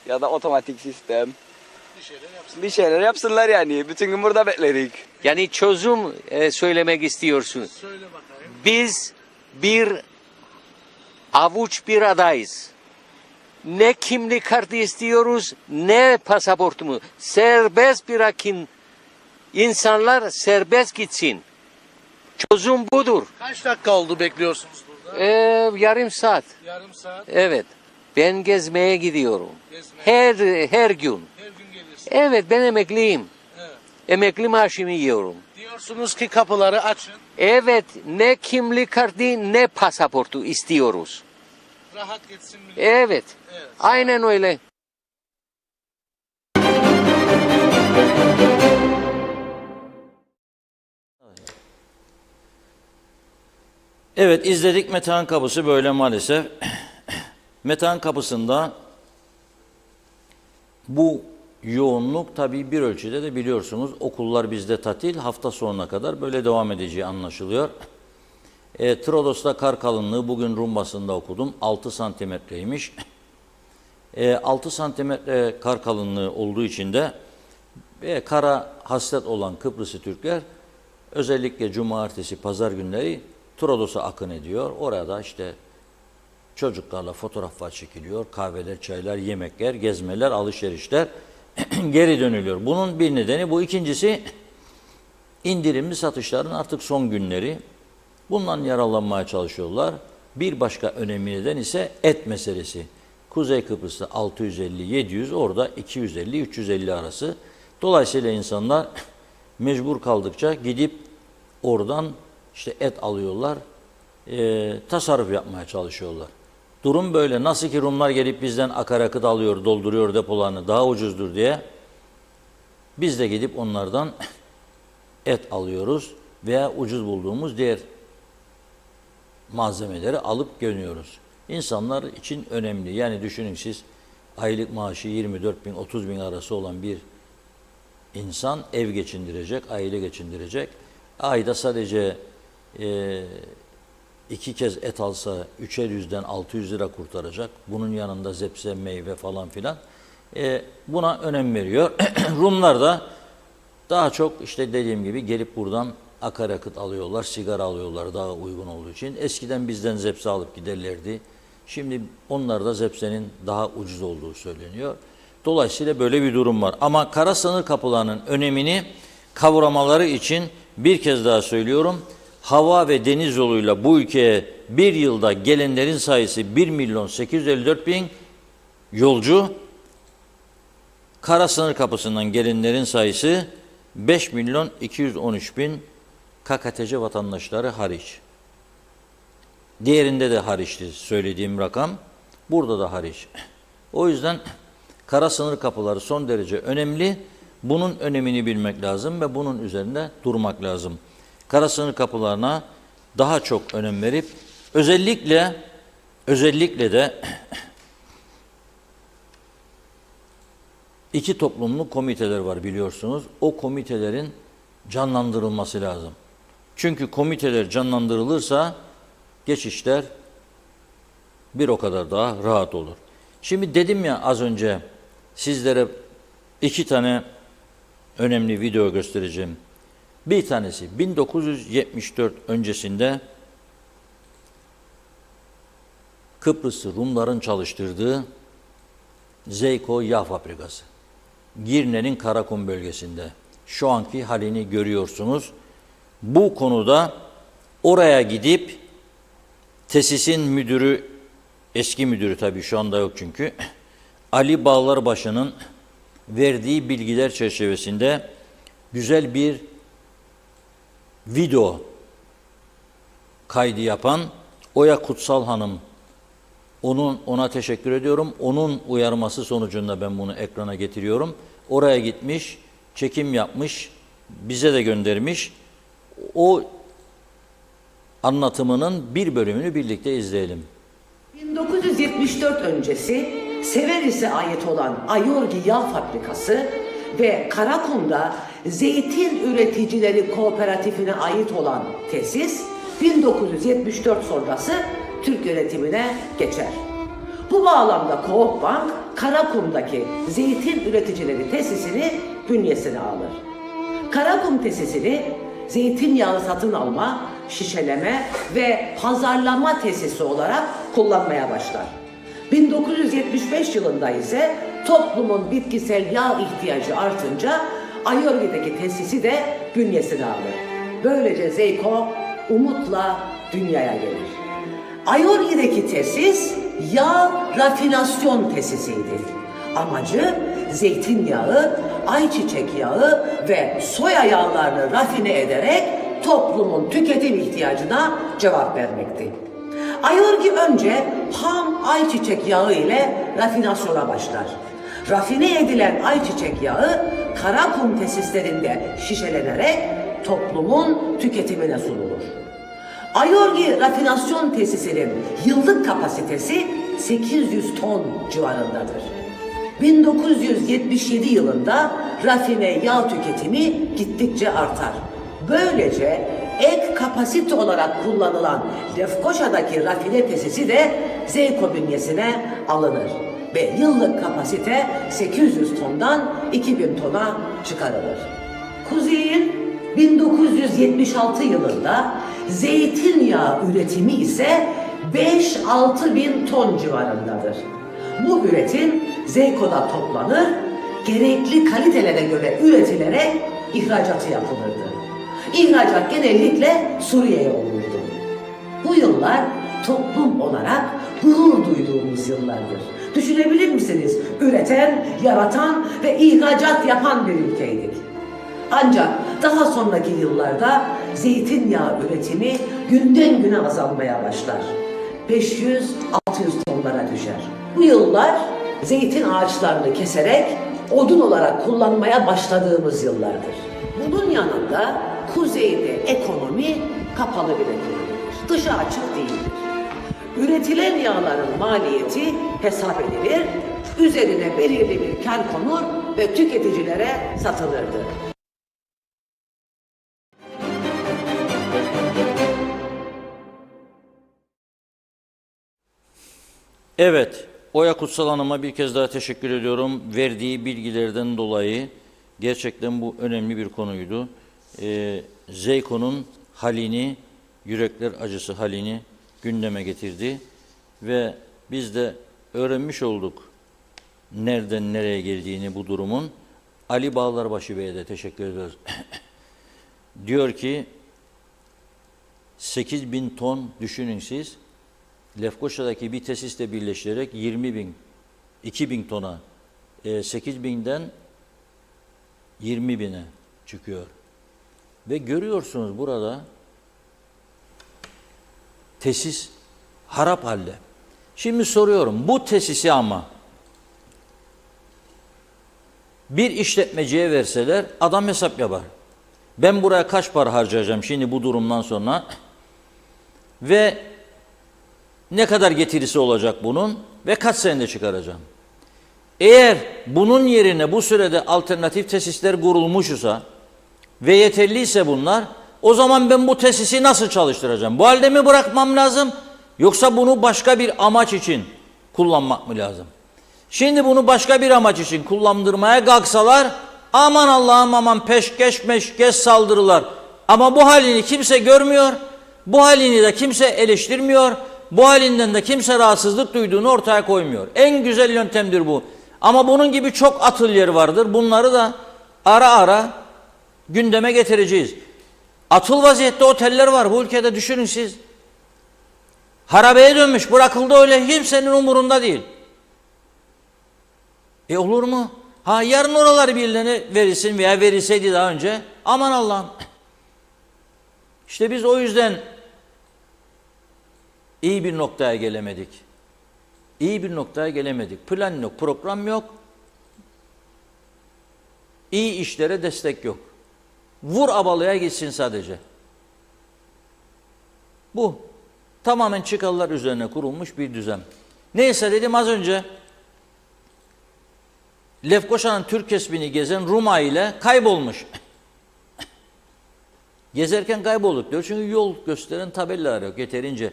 ya da otomatik sistem. Bir şeyler yapsın. Bir şeyler yapsınlar yani. Bütün gün burada beklerik. Yani çözüm söylemek istiyorsun. Söyle bakayım. Biz bir avuç bir adayız. Ne kimlik kartı istiyoruz ne pasaportumu. Serbest bırakın. İnsanlar serbest gitsin. Çözüm budur. Kaç dakika oldu bekliyorsunuz burada? Yarım saat. Yarım saat. Evet. Ben gezmeye gidiyorum. Gezmeye. Her gün. Her gün gelirsin. Evet ben emekliyim. Evet. Emekli maaşımı yiyorum. Diyorsunuz ki kapıları açın. Evet ne kimlik kartı ne pasaportu istiyoruz. Rahat geçsin millet. Evet. Evet. Aynen öyle. Evet, izledik. Metehan Kapısı böyle maalesef. Metehan Kapısı'nda bu yoğunluk tabii bir ölçüde de biliyorsunuz okullar bizde tatil, hafta sonuna kadar böyle devam edeceği anlaşılıyor. Trodos'ta kar kalınlığı bugün Rum basında okudum 6 santimetreymiş. 6 santimetre kar kalınlığı olduğu için de kara hasret olan Kıbrıslı Türkler özellikle cumartesi, pazar günleri Trodos'a akın ediyor. Orada işte çocuklarla fotoğraflar çekiliyor, kahveler, çaylar, yemekler, gezmeler, alışverişler geri dönülüyor. Bunun bir nedeni bu. İkincisi indirimli satışların artık son günleri. Bundan yararlanmaya çalışıyorlar. Bir başka önemli neden ise et meselesi. Kuzey Kıbrıs'ta 650-700, orada 250-350 arası. Dolayısıyla insanlar mecbur kaldıkça gidip oradan işte et alıyorlar, tasarruf yapmaya çalışıyorlar. Durum böyle. Nasıl ki Rumlar gelip bizden akaryakıt alıyor, dolduruyor depolarını daha ucuzdur diye biz de gidip onlardan et alıyoruz veya ucuz bulduğumuz diğer malzemeleri alıp gömüyoruz. İnsanlar için önemli. Yani düşünün siz aylık maaşı 24 bin 30 bin arası olan bir insan ev geçindirecek, aile geçindirecek. Ayda sadece 2 kez et alsa 3'er yüzden 600 lira kurtaracak. Bunun yanında zepse, meyve falan filan. Buna önem veriyor. Rumlar da daha çok işte dediğim gibi gelip buradan akaryakıt alıyorlar, sigara alıyorlar daha uygun olduğu için. Eskiden bizden zepse alıp giderlerdi. Şimdi onlarda zepsenin daha ucuz olduğu söyleniyor. Dolayısıyla böyle bir durum var. Ama kara sınır kapılarının önemini kavramaları için bir kez daha söylüyorum. Hava ve deniz yoluyla bu ülkeye bir yılda gelenlerin sayısı 1.854.000 yolcu. Kara sınır kapısından gelenlerin sayısı 5.213.000 KKTC vatandaşları hariç. Diğerinde de hariçti söylediğim rakam. Burada da hariç. O yüzden kara sınır kapıları son derece önemli. Bunun önemini bilmek lazım ve bunun üzerinde durmak lazım. Kara sınır kapılarına daha çok önem verip özellikle de iki toplumlu komiteler var biliyorsunuz. O komitelerin canlandırılması lazım. Çünkü komiteler canlandırılırsa geçişler bir o kadar daha rahat olur. Şimdi dedim ya az önce sizlere 2 tane önemli video göstereceğim. Bir tanesi 1974 öncesinde Kıbrıslı Rumların çalıştırdığı Zeyko Yağ Fabrikası. Girne'nin Karakum bölgesinde. Şu anki halini görüyorsunuz. Bu konuda oraya gidip tesisin müdürü, eski müdürü tabii şu anda yok çünkü, Ali Bağlarbaşı'nın verdiği bilgiler çerçevesinde güzel bir video kaydı yapan Oya Kutsal Hanım, ona teşekkür ediyorum. Onun uyarması sonucunda ben bunu ekrana getiriyorum. Oraya gitmiş, çekim yapmış, bize de göndermiş. O anlatımının bir bölümünü birlikte izleyelim. 1974 öncesi Severis'e ait olan Ayorgi Yağ Fabrikası ve Karakum'da Zeytin Üreticileri Kooperatifine ait olan tesis 1974 sonrası Türk yönetimine geçer. Bu bağlamda Coop Bank, Karakum'daki zeytin üreticileri tesisini bünyesine alır. Karakum tesisini zeytinyağı satın alma, şişeleme ve pazarlama tesisi olarak kullanmaya başlar. 1975 yılında ise toplumun bitkisel yağ ihtiyacı artınca Ayorgi'deki tesisi de bünyesine alır. Böylece Zeyko umutla dünyaya gelir. Ayorgi'deki tesis yağ rafinasyon tesisiydi. Amacı zeytinyağı, ayçiçek yağı ve soya yağlarını rafine ederek toplumun tüketim ihtiyacına cevap vermekti. Ayorgi önce ham ayçiçek yağı ile rafinasyona başlar. Rafine edilen ayçiçek yağı Karakum tesislerinde şişelenerek toplumun tüketimine sunulur. Ayorgi rafinasyon tesisinin yıllık kapasitesi 800 ton civarındadır. 1977 yılında rafine yağ tüketimi gittikçe artar. Böylece ek kapasite olarak kullanılan Lefkoşa'daki rafine tesisi de Zeyko bünyesine alınır ve yıllık kapasite 800 tondan 2000 tona çıkarılır. Kuzey'in 1976 yılında zeytinyağı üretimi ise 5-6 bin ton civarındadır. Bu üretim Zeyko'da toplanır, gerekli kalitelere göre üretilerek ihracatı yapılırdı. İhracat genellikle Suriye'ye olurdu. Bu yıllar toplum olarak gurur duyduğumuz yıllardır. Düşünebilir misiniz? Üreten, yaratan ve ihracat yapan bir ülkeydik. Ancak daha sonraki yıllarda zeytinyağı üretimi günden güne azalmaya başlar. 500-600 ton Bu yıllar zeytin ağaçlarını keserek odun olarak kullanmaya başladığımız yıllardır. Bunun yanında kuzeyde ekonomi kapalı bir ekonomidir. Dışa açık değildir. Üretilen yağların maliyeti hesap edilir, üzerine belirli bir kar konur ve tüketicilere satılırdı. Evet, Oya Kutsal Hanım'a bir kez daha teşekkür ediyorum. Verdiği bilgilerden dolayı gerçekten bu önemli bir konuydu. Zeyko'nun halini, yürekler acısı halini gündeme getirdi. Ve biz de öğrenmiş olduk nereden nereye geldiğini bu durumun. Ali Bağlarbaşı Bey'e de teşekkür ediyoruz. Diyor ki 8.000 ton düşünün siz. Lefkoşa'daki bir tesisle birleştirerek 20.000, 2.000 tona 8.000'den 20.000'e çıkıyor. Ve görüyorsunuz burada tesis harap halde. Şimdi soruyorum, bu tesisi ama bir işletmeciye verseler adam hesap yapar. Ben buraya kaç para harcayacağım şimdi bu durumdan sonra ve ne kadar getirisi olacak bunun ve kaç senede çıkaracağım? Eğer bunun yerine bu sürede alternatif tesisler kurulmuşsa ve yeterliyse bunlar, o zaman ben bu tesisi nasıl çalıştıracağım? Bu halde mi bırakmam lazım? Yoksa bunu başka bir amaç için kullanmak mı lazım? Şimdi bunu başka bir amaç için kullandırmaya kalksalar, aman Allah'ım aman peşkeş meşkeş saldırılar. Ama bu halini kimse görmüyor, bu halini de kimse eleştirmiyor, bu halinden de kimse rahatsızlık duyduğunu ortaya koymuyor. En güzel yöntemdir bu. Ama bunun gibi çok atölye vardır. Bunları da ara ara gündeme getireceğiz. Atıl vaziyette oteller var bu ülkede, düşünün siz. Harabeye dönmüş, bırakıldı öyle, kimsenin umurunda değil. Olur mu? Ha yarın oraları birilerine verilsin veya verilseydi daha önce, aman Allah'ım. İşte biz o yüzden iyi bir noktaya gelemedik. İyi bir noktaya gelemedik. Plan yok, program yok. İyi işlere destek yok. Vur abalıya gitsin sadece. Bu tamamen çıkarlar üzerine kurulmuş bir düzen. Neyse dedim az önce, Lefkoşa'nın Türk kesbini gezen Ruma ile kaybolmuş. Gezerken kaybolduk diyor çünkü yol gösteren tabelalar yok yeterince.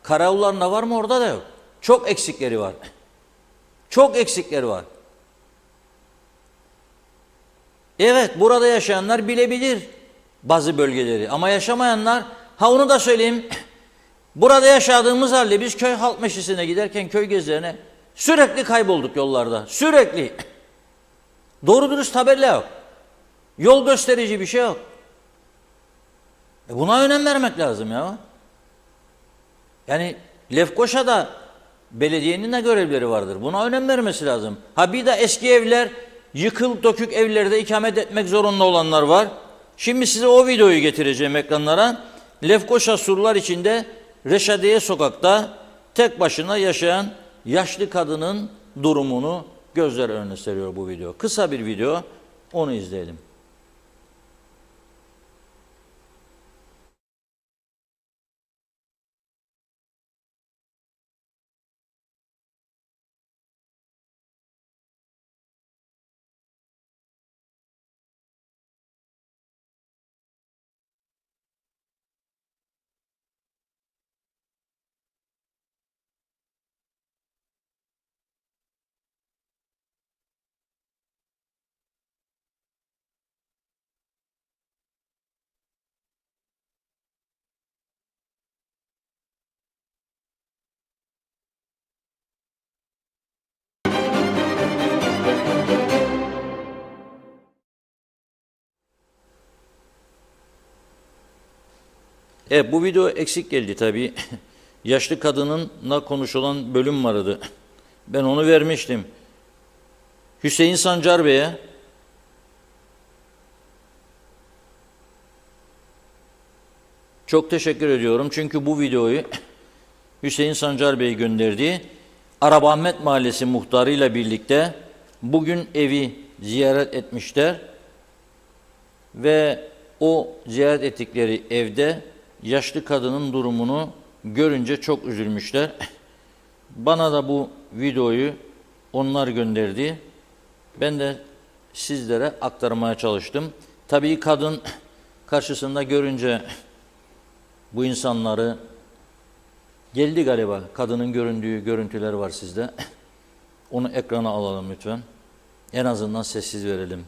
Karayollarında var mı? Orada da yok. Çok eksikleri var. Çok eksikleri var. Evet, burada yaşayanlar bilebilir bazı bölgeleri ama yaşamayanlar, onu da söyleyeyim, burada yaşadığımız halde biz köy halk meclisine giderken köy gezilerine sürekli kaybolduk yollarda. Sürekli. Doğru dürüst tabela yok. Yol gösterici bir şey yok. Buna önem vermek lazım ya. Yani Lefkoşa'da belediyenin de görevleri vardır. Buna önem vermesi lazım. Bir de eski evler, yıkıl dökük evlerde ikamet etmek zorunda olanlar var. Şimdi size o videoyu getireceğim ekranlara. Lefkoşa surlar içinde Reşadiye sokakta tek başına yaşayan yaşlı kadının durumunu gözler önüne seriyor bu video. Kısa bir video, onu izleyelim. Bu video eksik geldi tabii. Yaşlı kadınınla konuşulan bölüm vardı. Ben onu vermiştim. Hüseyin Sancar Bey'e çok teşekkür ediyorum. Çünkü bu videoyu Hüseyin Sancar Bey gönderdi. Arabahmet Mahallesi muhtarıyla birlikte bugün evi ziyaret etmişler ve o ziyaret ettikleri evde yaşlı kadının durumunu görünce çok üzülmüşler. Bana da bu videoyu onlar gönderdi. Ben de sizlere aktarmaya çalıştım. Tabii kadın karşısında görünce bu insanları geldi galiba. Kadının göründüğü görüntüler var sizde. Onu ekrana alalım lütfen. En azından sessiz verelim.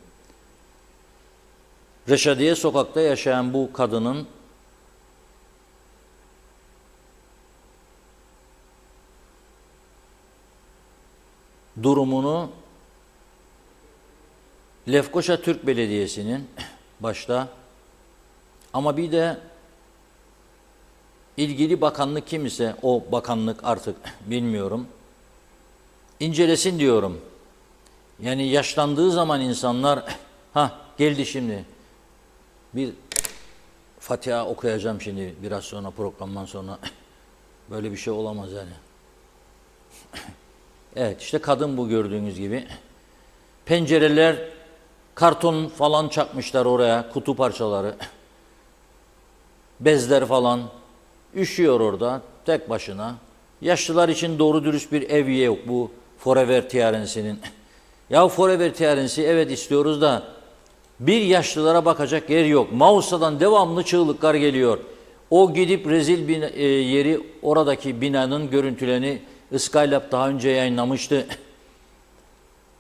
Reşadiye sokakta yaşayan bu kadının durumunu Lefkoşa Türk Belediyesi'nin başta ama bir de ilgili bakanlık kim ise o bakanlık artık bilmiyorum. İncelesin diyorum. Yani yaşlandığı zaman insanlar geldi şimdi. Bir Fatiha okuyacağım şimdi biraz sonra programdan sonra. Böyle bir şey olamaz yani. Evet işte kadın bu gördüğünüz gibi. Pencereler karton falan çakmışlar oraya, kutu parçaları. Bezler falan. Üşüyor orada tek başına. Yaşlılar için doğru dürüst bir ev yok bu Forever Tiarensi'nin. Ya Forever Tiarensi evet istiyoruz da bir yaşlılara bakacak yer yok. Mausa'dan devamlı çığlıklar geliyor. O gidip rezil bir yeri oradaki binanın görüntülerini Skylab daha önce yayınlamıştı.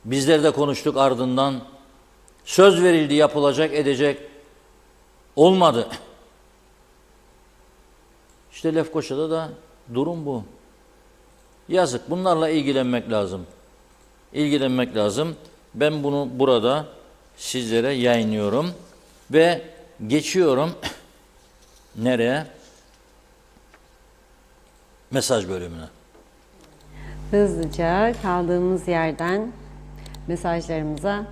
Bizler de konuştuk ardından. Söz verildi yapılacak edecek. Olmadı. İşte Lefkoşa'da da durum bu. Yazık. Bunlarla ilgilenmek lazım. İlgilenmek lazım. Ben bunu burada sizlere yayınlıyorum. Ve geçiyorum. Nereye? Mesaj bölümüne. Hızlıca kaldığımız yerden mesajlarımıza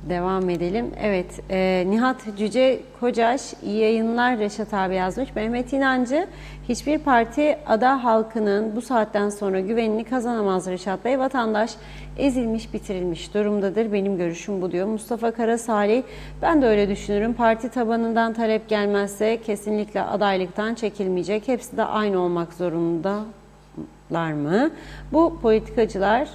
devam edelim. Evet, Nihat Cüce Kocaş, iyi yayınlar Reşat abi yazmış. Mehmet İnancı, hiçbir parti ada halkının bu saatten sonra güvenini kazanamaz Reşat Bey. Vatandaş ezilmiş, bitirilmiş durumdadır. Benim görüşüm bu diyor. Mustafa Kara Salih, ben de öyle düşünürüm. Parti tabanından talep gelmezse kesinlikle adaylıktan çekilmeyecek. Hepsi de aynı olmak zorundalar mı? Bu politikacılar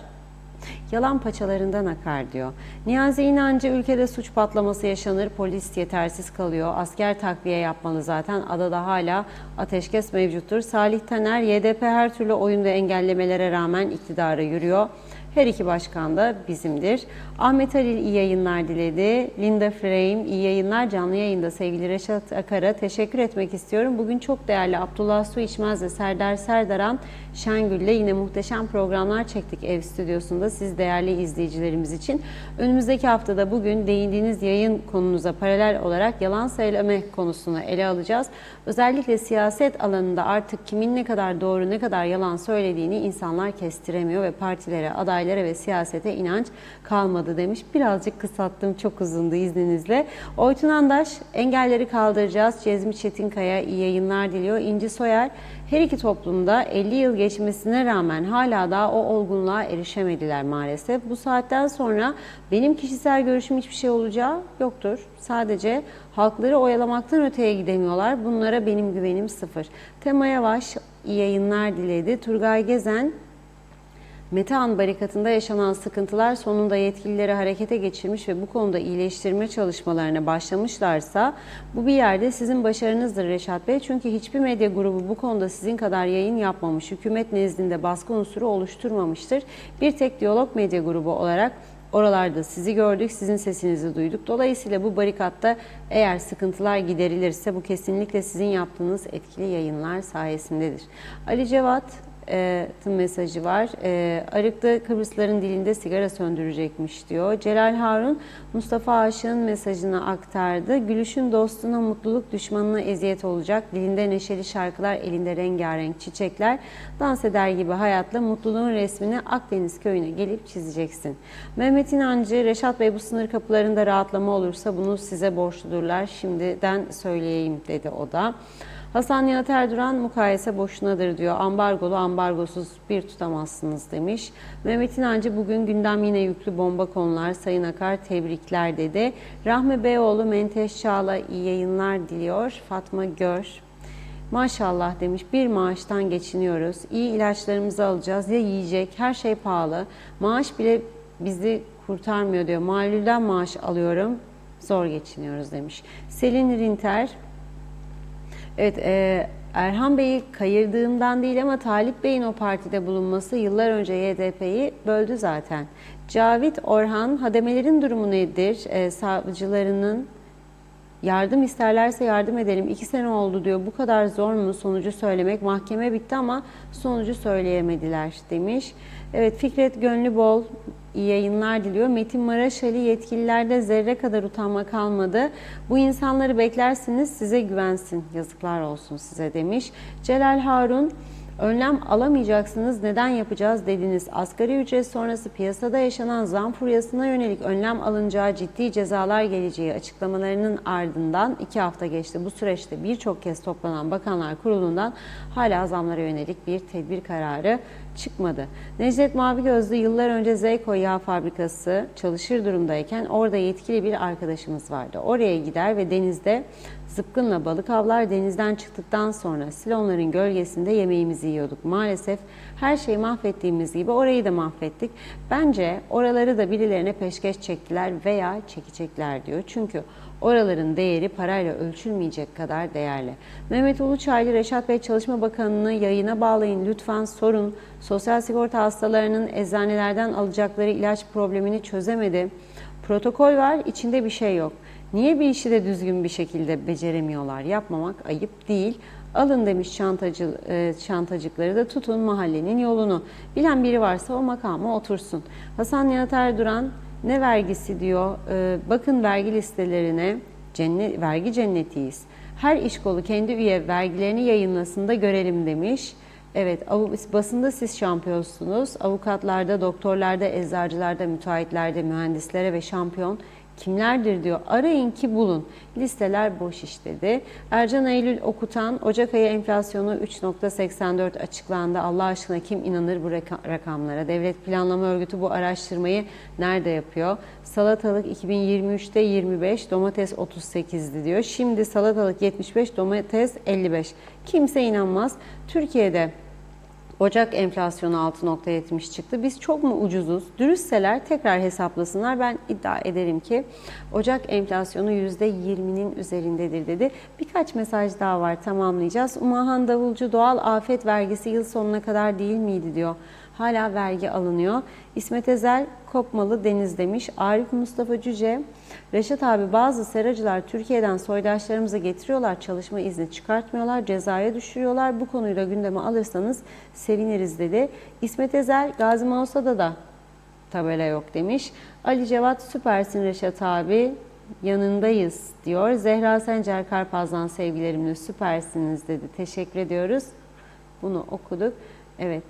yalan paçalarından akar diyor. Niyazi İnancı, ülkede suç patlaması yaşanır, polis yetersiz kalıyor, asker takviye yapmalı zaten, adada hala ateşkes mevcuttur. Salih Taner, YDP her türlü oyun ve engellemelere rağmen iktidara yürüyor. Her iki başkan da bizimdir. Ahmet Halil iyi yayınlar diledi. Linda Frame iyi yayınlar. Canlı yayında sevgili Reşat Akar'a teşekkür etmek istiyorum. Bugün çok değerli Abdullah Su İçmez ve Serdar Serdaran Şengül'le yine muhteşem programlar çektik ev stüdyosunda siz değerli izleyicilerimiz için. Önümüzdeki haftada bugün değindiğiniz yayın konunuza paralel olarak yalan söyleme konusunu ele alacağız. Özellikle siyaset alanında artık kimin ne kadar doğru ne kadar yalan söylediğini insanlar kestiremiyor ve partilere, adaylara ve siyasete inanç kalmadı demiş. Birazcık kısalttım, çok uzundu izninizle. Oytun Andaş, engelleri kaldıracağız. Cezmi Çetinkaya iyi yayınlar diliyor. İnci Soyer, her iki toplumda 50 yıl geçmesine rağmen hala da o olgunluğa erişemediler maalesef. Bu saatten sonra benim kişisel görüşüm hiçbir şey olacağı yoktur. Sadece halkları oyalamaktan öteye gidemiyorlar. Bunlara benim güvenim sıfır. Tema Yavaş iyi yayınlar diledi. Turgay Gezen, Metehan barikatında yaşanan sıkıntılar sonunda yetkilileri harekete geçirmiş ve bu konuda iyileştirme çalışmalarına başlamışlarsa bu bir yerde sizin başarınızdır Reşat Bey. Çünkü hiçbir medya grubu bu konuda sizin kadar yayın yapmamış, hükümet nezdinde baskı unsuru oluşturmamıştır. Bir tek Diyalog Medya Grubu olarak oralarda sizi gördük, sizin sesinizi duyduk. Dolayısıyla bu barikatta eğer sıkıntılar giderilirse bu kesinlikle sizin yaptığınız etkili yayınlar sayesindedir. Ali Cevat mesajı var. Arık'ta Kıbrısların dilinde sigara söndürecekmiş diyor. Celal Harun Mustafa Aşık'ın mesajını aktardı. Gülüşün dostuna mutluluk, düşmanına eziyet olacak. Dilinde neşeli şarkılar, elinde rengarenk çiçekler. Dans eder gibi hayatla mutluluğun resmini Akdeniz köyüne gelip çizeceksin. Mehmet İnancı, Reşat Bey bu sınır kapılarında rahatlama olursa bunu size borçludurlar. Şimdiden söyleyeyim dedi o da. Hasan Nihat Erduran mukayese boşunadır diyor. Ambargolu ambargosuz bir tutamazsınız demiş. Mehmet İnancı bugün gündem yine yüklü bomba konular. Sayın Akar tebrikler dedi. Rahmi Beyoğlu Menteş Çağla iyi yayınlar diliyor. Fatma Gör. Maşallah demiş, bir maaştan geçiniyoruz. İyi ilaçlarımızı alacağız. Ya yiyecek, her şey pahalı. Maaş bile bizi kurtarmıyor diyor. Malulden maaş alıyorum. Zor geçiniyoruz demiş. Selin Rinter. Evet, Erhan Bey'i kayırdığımdan değil ama Talip Bey'in o partide bulunması yıllar önce YDP'yi böldü zaten. Cavit Orhan, hademelerin durumu nedir? Savcılarının yardım isterlerse yardım edelim. 2 sene oldu diyor. Bu kadar zor mu sonucu söylemek? Mahkeme bitti ama sonucu söyleyemediler demiş. Evet, Fikret Gönlübol iyi yayınlar diliyor. Metin Maraşali, yetkililerde zerre kadar utanma kalmadı. Bu insanları beklersiniz, size güvensin. Yazıklar olsun size demiş. Celal Harun, önlem alamayacaksınız, neden yapacağız dediniz. Asgari ücret sonrası piyasada yaşanan zam furyasına yönelik önlem alınacağı, ciddi cezalar geleceği açıklamalarının ardından 2 hafta geçti. Bu süreçte birçok kez toplanan Bakanlar Kurulu'ndan hala zamlara yönelik bir tedbir kararı çıkmadı. Necdet Mavigözlü yıllar önce Zeyko Yağ Fabrikası çalışır durumdayken orada yetkili bir arkadaşımız vardı. Oraya gider ve denizde zıpkınla balık avlar, denizden çıktıktan sonra silonların gölgesinde yemeğimizi yiyorduk. Maalesef her şeyi mahvettiğimiz gibi orayı da mahvettik. Bence oraları da birilerine peşkeş çektiler veya çekecekler diyor. Çünkü oraların değeri parayla ölçülmeyecek kadar değerli. Mehmet Uluçaylı, Reşat Bey Çalışma Bakanı'nı yayına bağlayın lütfen, sorun. Sosyal sigorta hastalarının eczanelerden alacakları ilaç problemini çözemedi. Protokol var, içinde bir şey yok. Niye bir işi de düzgün bir şekilde beceremiyorlar? Yapmamak ayıp değil. Alın demiş çantacıkları da tutun mahallenin yolunu. Bilen biri varsa o makama otursun. Hasan Nihat Erduran ne vergisi diyor. Bakın vergi listelerine, vergi cennetiyiz. Her iş kolu kendi üye vergilerini yayınlasın da görelim demiş. Evet, basında siz şampiyonsunuz. Avukatlarda, doktorlarda, eczacılarda, müteahhitlerde, mühendislere ve şampiyon kimlerdir diyor. Arayın ki bulun. Listeler boş iş dedi. Ercan Eylül Okutan, Ocak ayı enflasyonu 3.84 açıklandı. Allah aşkına kim inanır bu rakamlara? Devlet Planlama Örgütü bu araştırmayı nerede yapıyor? Salatalık 2023'te 25, domates 38'di diyor. Şimdi salatalık 75, domates 55. Kimse inanmaz. Türkiye'de Ocak enflasyonu 6.70 çıktı. Biz çok mu ucuzuz? Dürüstseler tekrar hesaplasınlar. Ben iddia ederim ki Ocak enflasyonu %20'nin üzerindedir dedi. Birkaç mesaj daha var, tamamlayacağız. Umahan Davulcu, doğal afet vergisi yıl sonuna kadar değil miydi diyor. Hala vergi alınıyor. İsmet Ezel, kopmalı deniz demiş. Arif Mustafa Cüce, Reşat abi bazı seracılar Türkiye'den soydaşlarımızı getiriyorlar, çalışma izni çıkartmıyorlar, cezaya düşürüyorlar. Bu konuyu da gündeme alırsanız seviniriz dedi. İsmet Ezel, Gazi Mausa'da da tabela yok demiş. Ali Cevat, süpersin Reşat abi, yanındayız diyor. Zehra Sencer Karpaz'dan sevgilerimle süpersiniz dedi. Teşekkür ediyoruz. Bunu okuduk. Evet.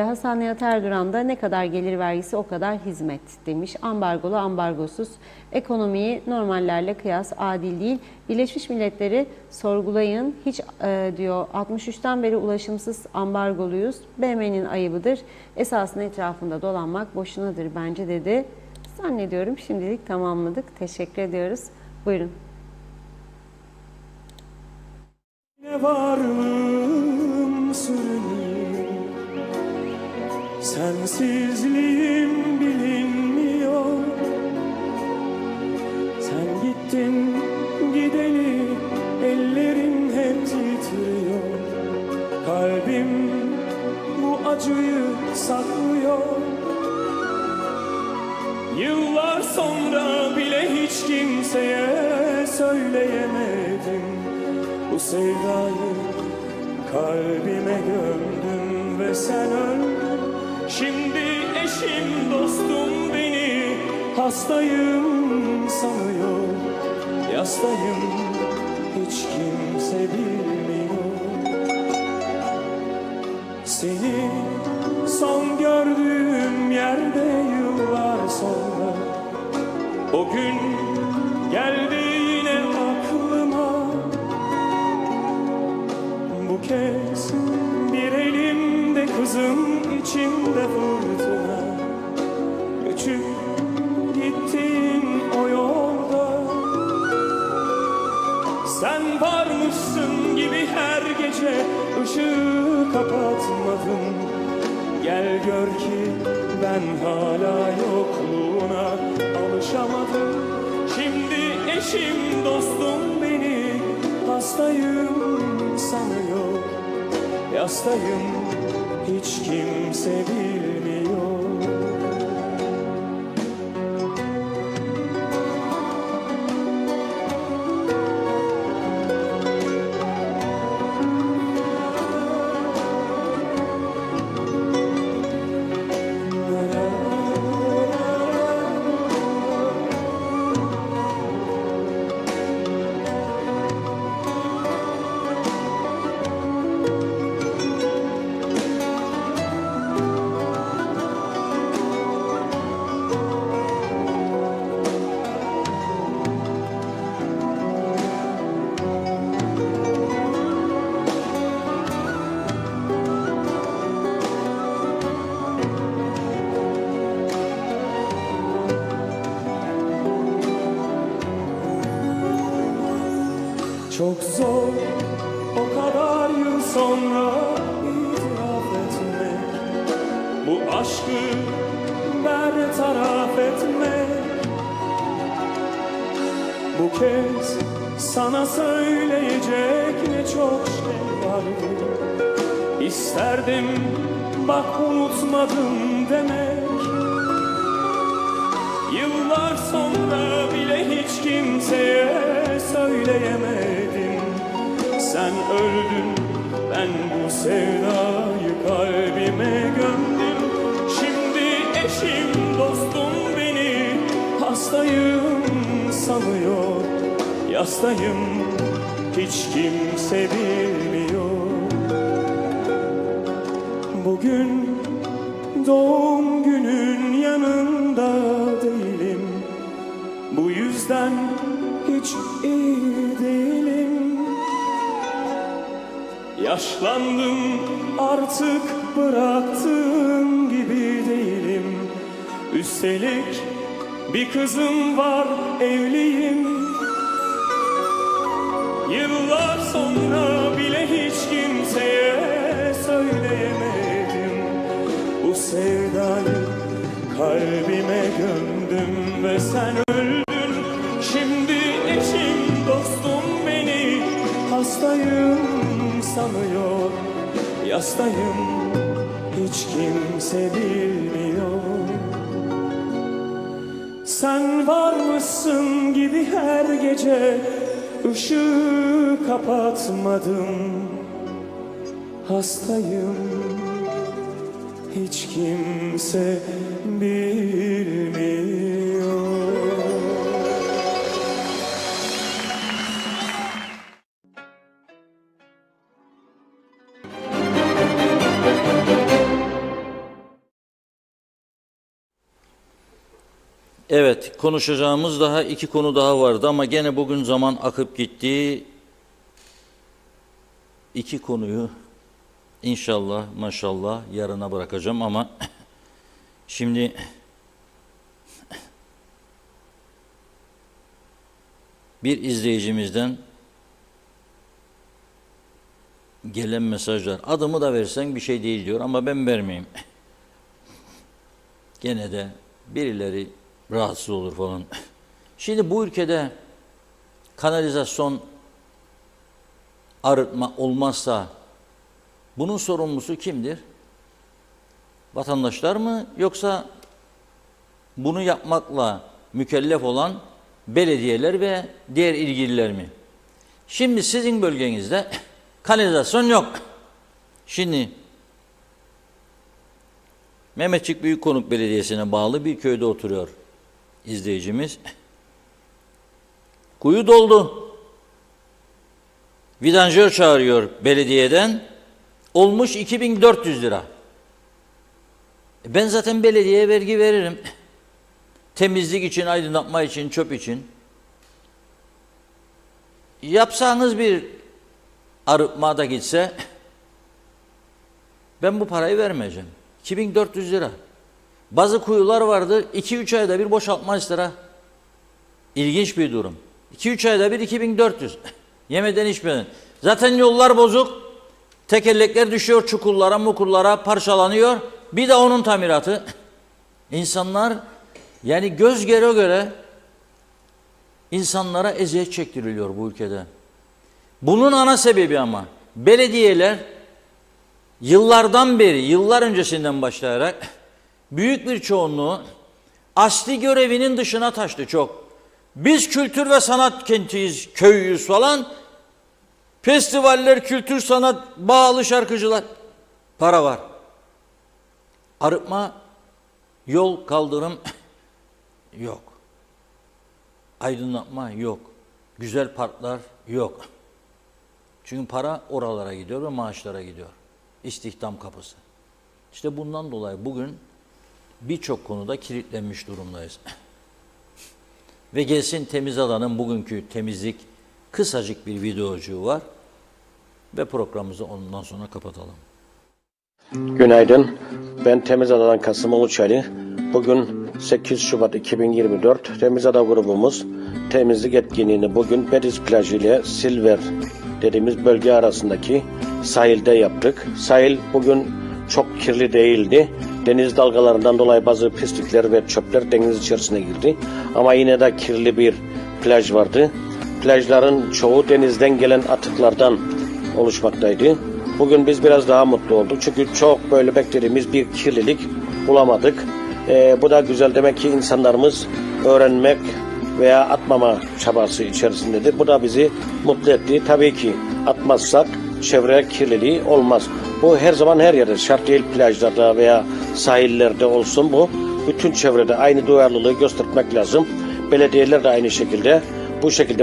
Hasan Nihat Erduran da ne kadar gelir vergisi o kadar hizmet demiş. Ambargolu ambargosuz ekonomiyi normallerle kıyas adil değil. Birleşmiş Milletleri sorgulayın. Hiç diyor 63'ten beri ulaşımsız ambargoluyuz. BM'nin ayıbıdır. Esasında etrafında dolanmak boşunadır bence dedi. Zannediyorum şimdilik tamamladık. Teşekkür ediyoruz. Buyurun. Ne varlığım sürünür, sensizliğim bilinmiyor. Sen gittin gideli ellerim hep titriyor. Kalbim bu acıyı saklıyor. Yıllar sonra bile hiç kimseye söyleyemedim. Bu sevdayı kalbime gömdüm ve sen öldün. Şimdi eşim dostum beni hastayım sanıyor. Yastayım hiç kimse bilmiyor. Seni son gördüğüm yerde yıllar sonra o gün geldi yine aklıma. kızım içimde fırtına. Göçüp gittiğin o yolda sen varmışsın gibi her gece ışığı kapatmadım. Gel gör ki ben hala yokluğuna alışamadım. Şimdi eşim dostum beni hastayım sanıyor. Yastayım hiç kimse bilmiyor. Çok zor o kadar yıl sonra itiraf etmek, bu aşkı bertaraf etmek. Bu kez sana söyleyecek ne çok şey vardı. İsterdim bak unutmadım demek. Yıllar sonra bile hiç kimseye söyleyemedim. Sen öldün, ben bu sevdayı kalbime gömdüm. Şimdi eşim dostum beni hastayım sanıyor. Yastayım hiç kimse bilmiyor. Bugün doğum günün yanında değilim. Bu yüzden hiç iyi değilim. Yaşlandım artık bıraktığım gibi değilim. Üstelik bir kızım var evliyim. Yıllar sonra bile hiç kimseye söyleyemedim. Bu sevdayı kalbime gömdüm ve sen öldün. Şimdi eşim dostum beni hastayım sanıyor. Yastayım hiç kimse bilmiyor. Sen varmışsın gibi her gece ışığı kapatmadım. Hastayım hiç kimse bilmiyor. Evet, konuşacağımız daha iki konu daha vardı ama gene bugün zaman akıp gitti. İki konuyu inşallah maşallah yarına bırakacağım ama şimdi bir izleyicimizden gelen mesajlar. Adımı da versen bir şey değil diyor ama ben vermeyeyim. Gene de birileri rahatsız olur falan. Şimdi bu ülkede kanalizasyon, arıtma olmazsa bunun sorumlusu kimdir? Vatandaşlar mı yoksa bunu yapmakla mükellef olan belediyeler ve diğer ilgililer mi? Şimdi sizin bölgenizde kanalizasyon yok. Şimdi Mehmetçik Büyükkonuk Belediyesi'ne bağlı bir köyde oturuyor izleyicimiz. Kuyu doldu. Vidanjör çağırıyor belediyeden. Olmuş 2400 lira. Ben zaten belediyeye vergi veririm. Temizlik için, aydınlatma için, çöp için. Yapsanız bir arıtma da gitse Ben bu parayı vermeyeceğim. 2400 lira. Bazı kuyular vardı 2-3 ayda bir boşaltma ister ha. İlginç bir durum. 2-3 ayda bir 2400. Yemeden içmeden. Zaten yollar bozuk. Tekerlekler düşüyor çukurlara, mukurlara, parçalanıyor. Bir de onun tamiratı. İnsanlar yani göz göre göre insanlara eziyet çektiriliyor bu ülkede. Bunun ana sebebi ama belediyeler yıllardan beri, yıllar öncesinden başlayarak büyük bir çoğunluğu asli görevinin dışına taştı çok. Biz kültür ve sanat kentiyiz, köyüyüz falan. Festivaller, kültür, sanat, bağlı şarkıcılar. Para var. Arıtma, yol, kaldırım yok. Aydınlatma yok. Güzel parklar yok. Çünkü para oralara gidiyor ve maaşlara gidiyor. İstihdam kapısı. İşte bundan dolayı bugün birçok konuda kilitlenmiş durumdayız. Ve gelsin Temiz Ada'nın bugünkü temizlik kısacık bir videocuğu var. Ve programımızı ondan sonra kapatalım. Günaydın. Ben Temiz Ada'dan Kasım Uluçaylı. Bugün 8 Şubat 2024. Temiz Ada grubumuz temizlik etkinliğini bugün Bediz plajı ile Silver dediğimiz bölge arasındaki sahilde yaptık. Sahil bugün çok kirli değildi. Deniz dalgalarından dolayı bazı pislikler ve çöpler deniz içerisine girdi. Ama yine de kirli bir plaj vardı. Plajların çoğu denizden gelen atıklardan oluşmaktaydı. Bugün biz biraz daha mutlu olduk. Çünkü çok böyle beklediğimiz bir kirlilik bulamadık. Bu da güzel. Demek ki insanlarımız öğrenmek veya atmama çabası içerisindedir. Bu da bizi mutlu etti. Tabii ki atmazsak çevre kirliliği olmaz. Bu her zaman her yerde, şart değil plajlarda veya sahillerde olsun bu. Bütün çevrede aynı duyarlılığı göstermek lazım. Belediyeler de aynı şekilde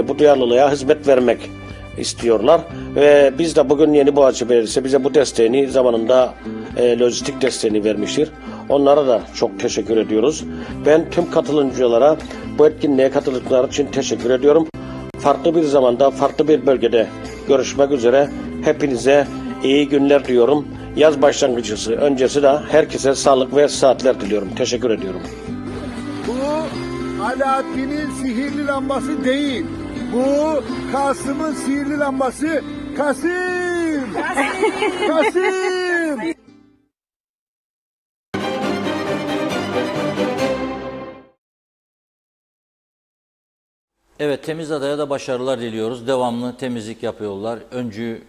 bu duyarlılığa hizmet vermek istiyorlar. Ve biz de bugün Yeniboğaçı Belediyesi bize bu desteğini zamanında lojistik desteğini vermiştir. Onlara da çok teşekkür ediyoruz. Ben tüm katılımcılara bu etkinliğe katıldıkları için teşekkür ediyorum. Farklı bir zamanda, farklı bir bölgede görüşmek üzere. Hepinize iyi günler diyorum. Yaz başlangıcısı öncesi de herkese sağlık ve saatler diliyorum. Teşekkür ediyorum. Bu Alaaddin'in sihirli lambası değil. Bu Kasım'ın sihirli lambası. Kasım! Kasım! Evet, Temiz Ada'ya da başarılar diliyoruz. Devamlı temizlik yapıyorlar. Öncü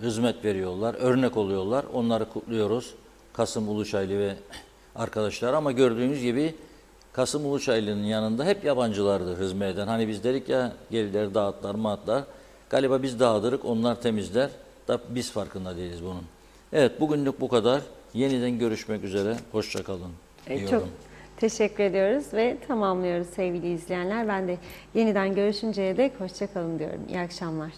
hizmet veriyorlar. Örnek oluyorlar. Onları kutluyoruz. Kasım Uluçaylı ve arkadaşlar. Ama gördüğünüz gibi Kasım Uluçaylı'nın yanında hep yabancılardır hizmet eden. Hani biz dedik ya gelirler, dağıtlar, mağıtlar. Galiba biz dağıtırık, onlar temizler. Da biz farkında değiliz bunun. Evet, bugünlük bu kadar. Yeniden görüşmek üzere. Hoşça kalın diyorum. Çok teşekkür ediyoruz ve tamamlıyoruz sevgili izleyenler. Ben de yeniden görüşünceye dek hoşça kalın diyorum. İyi akşamlar.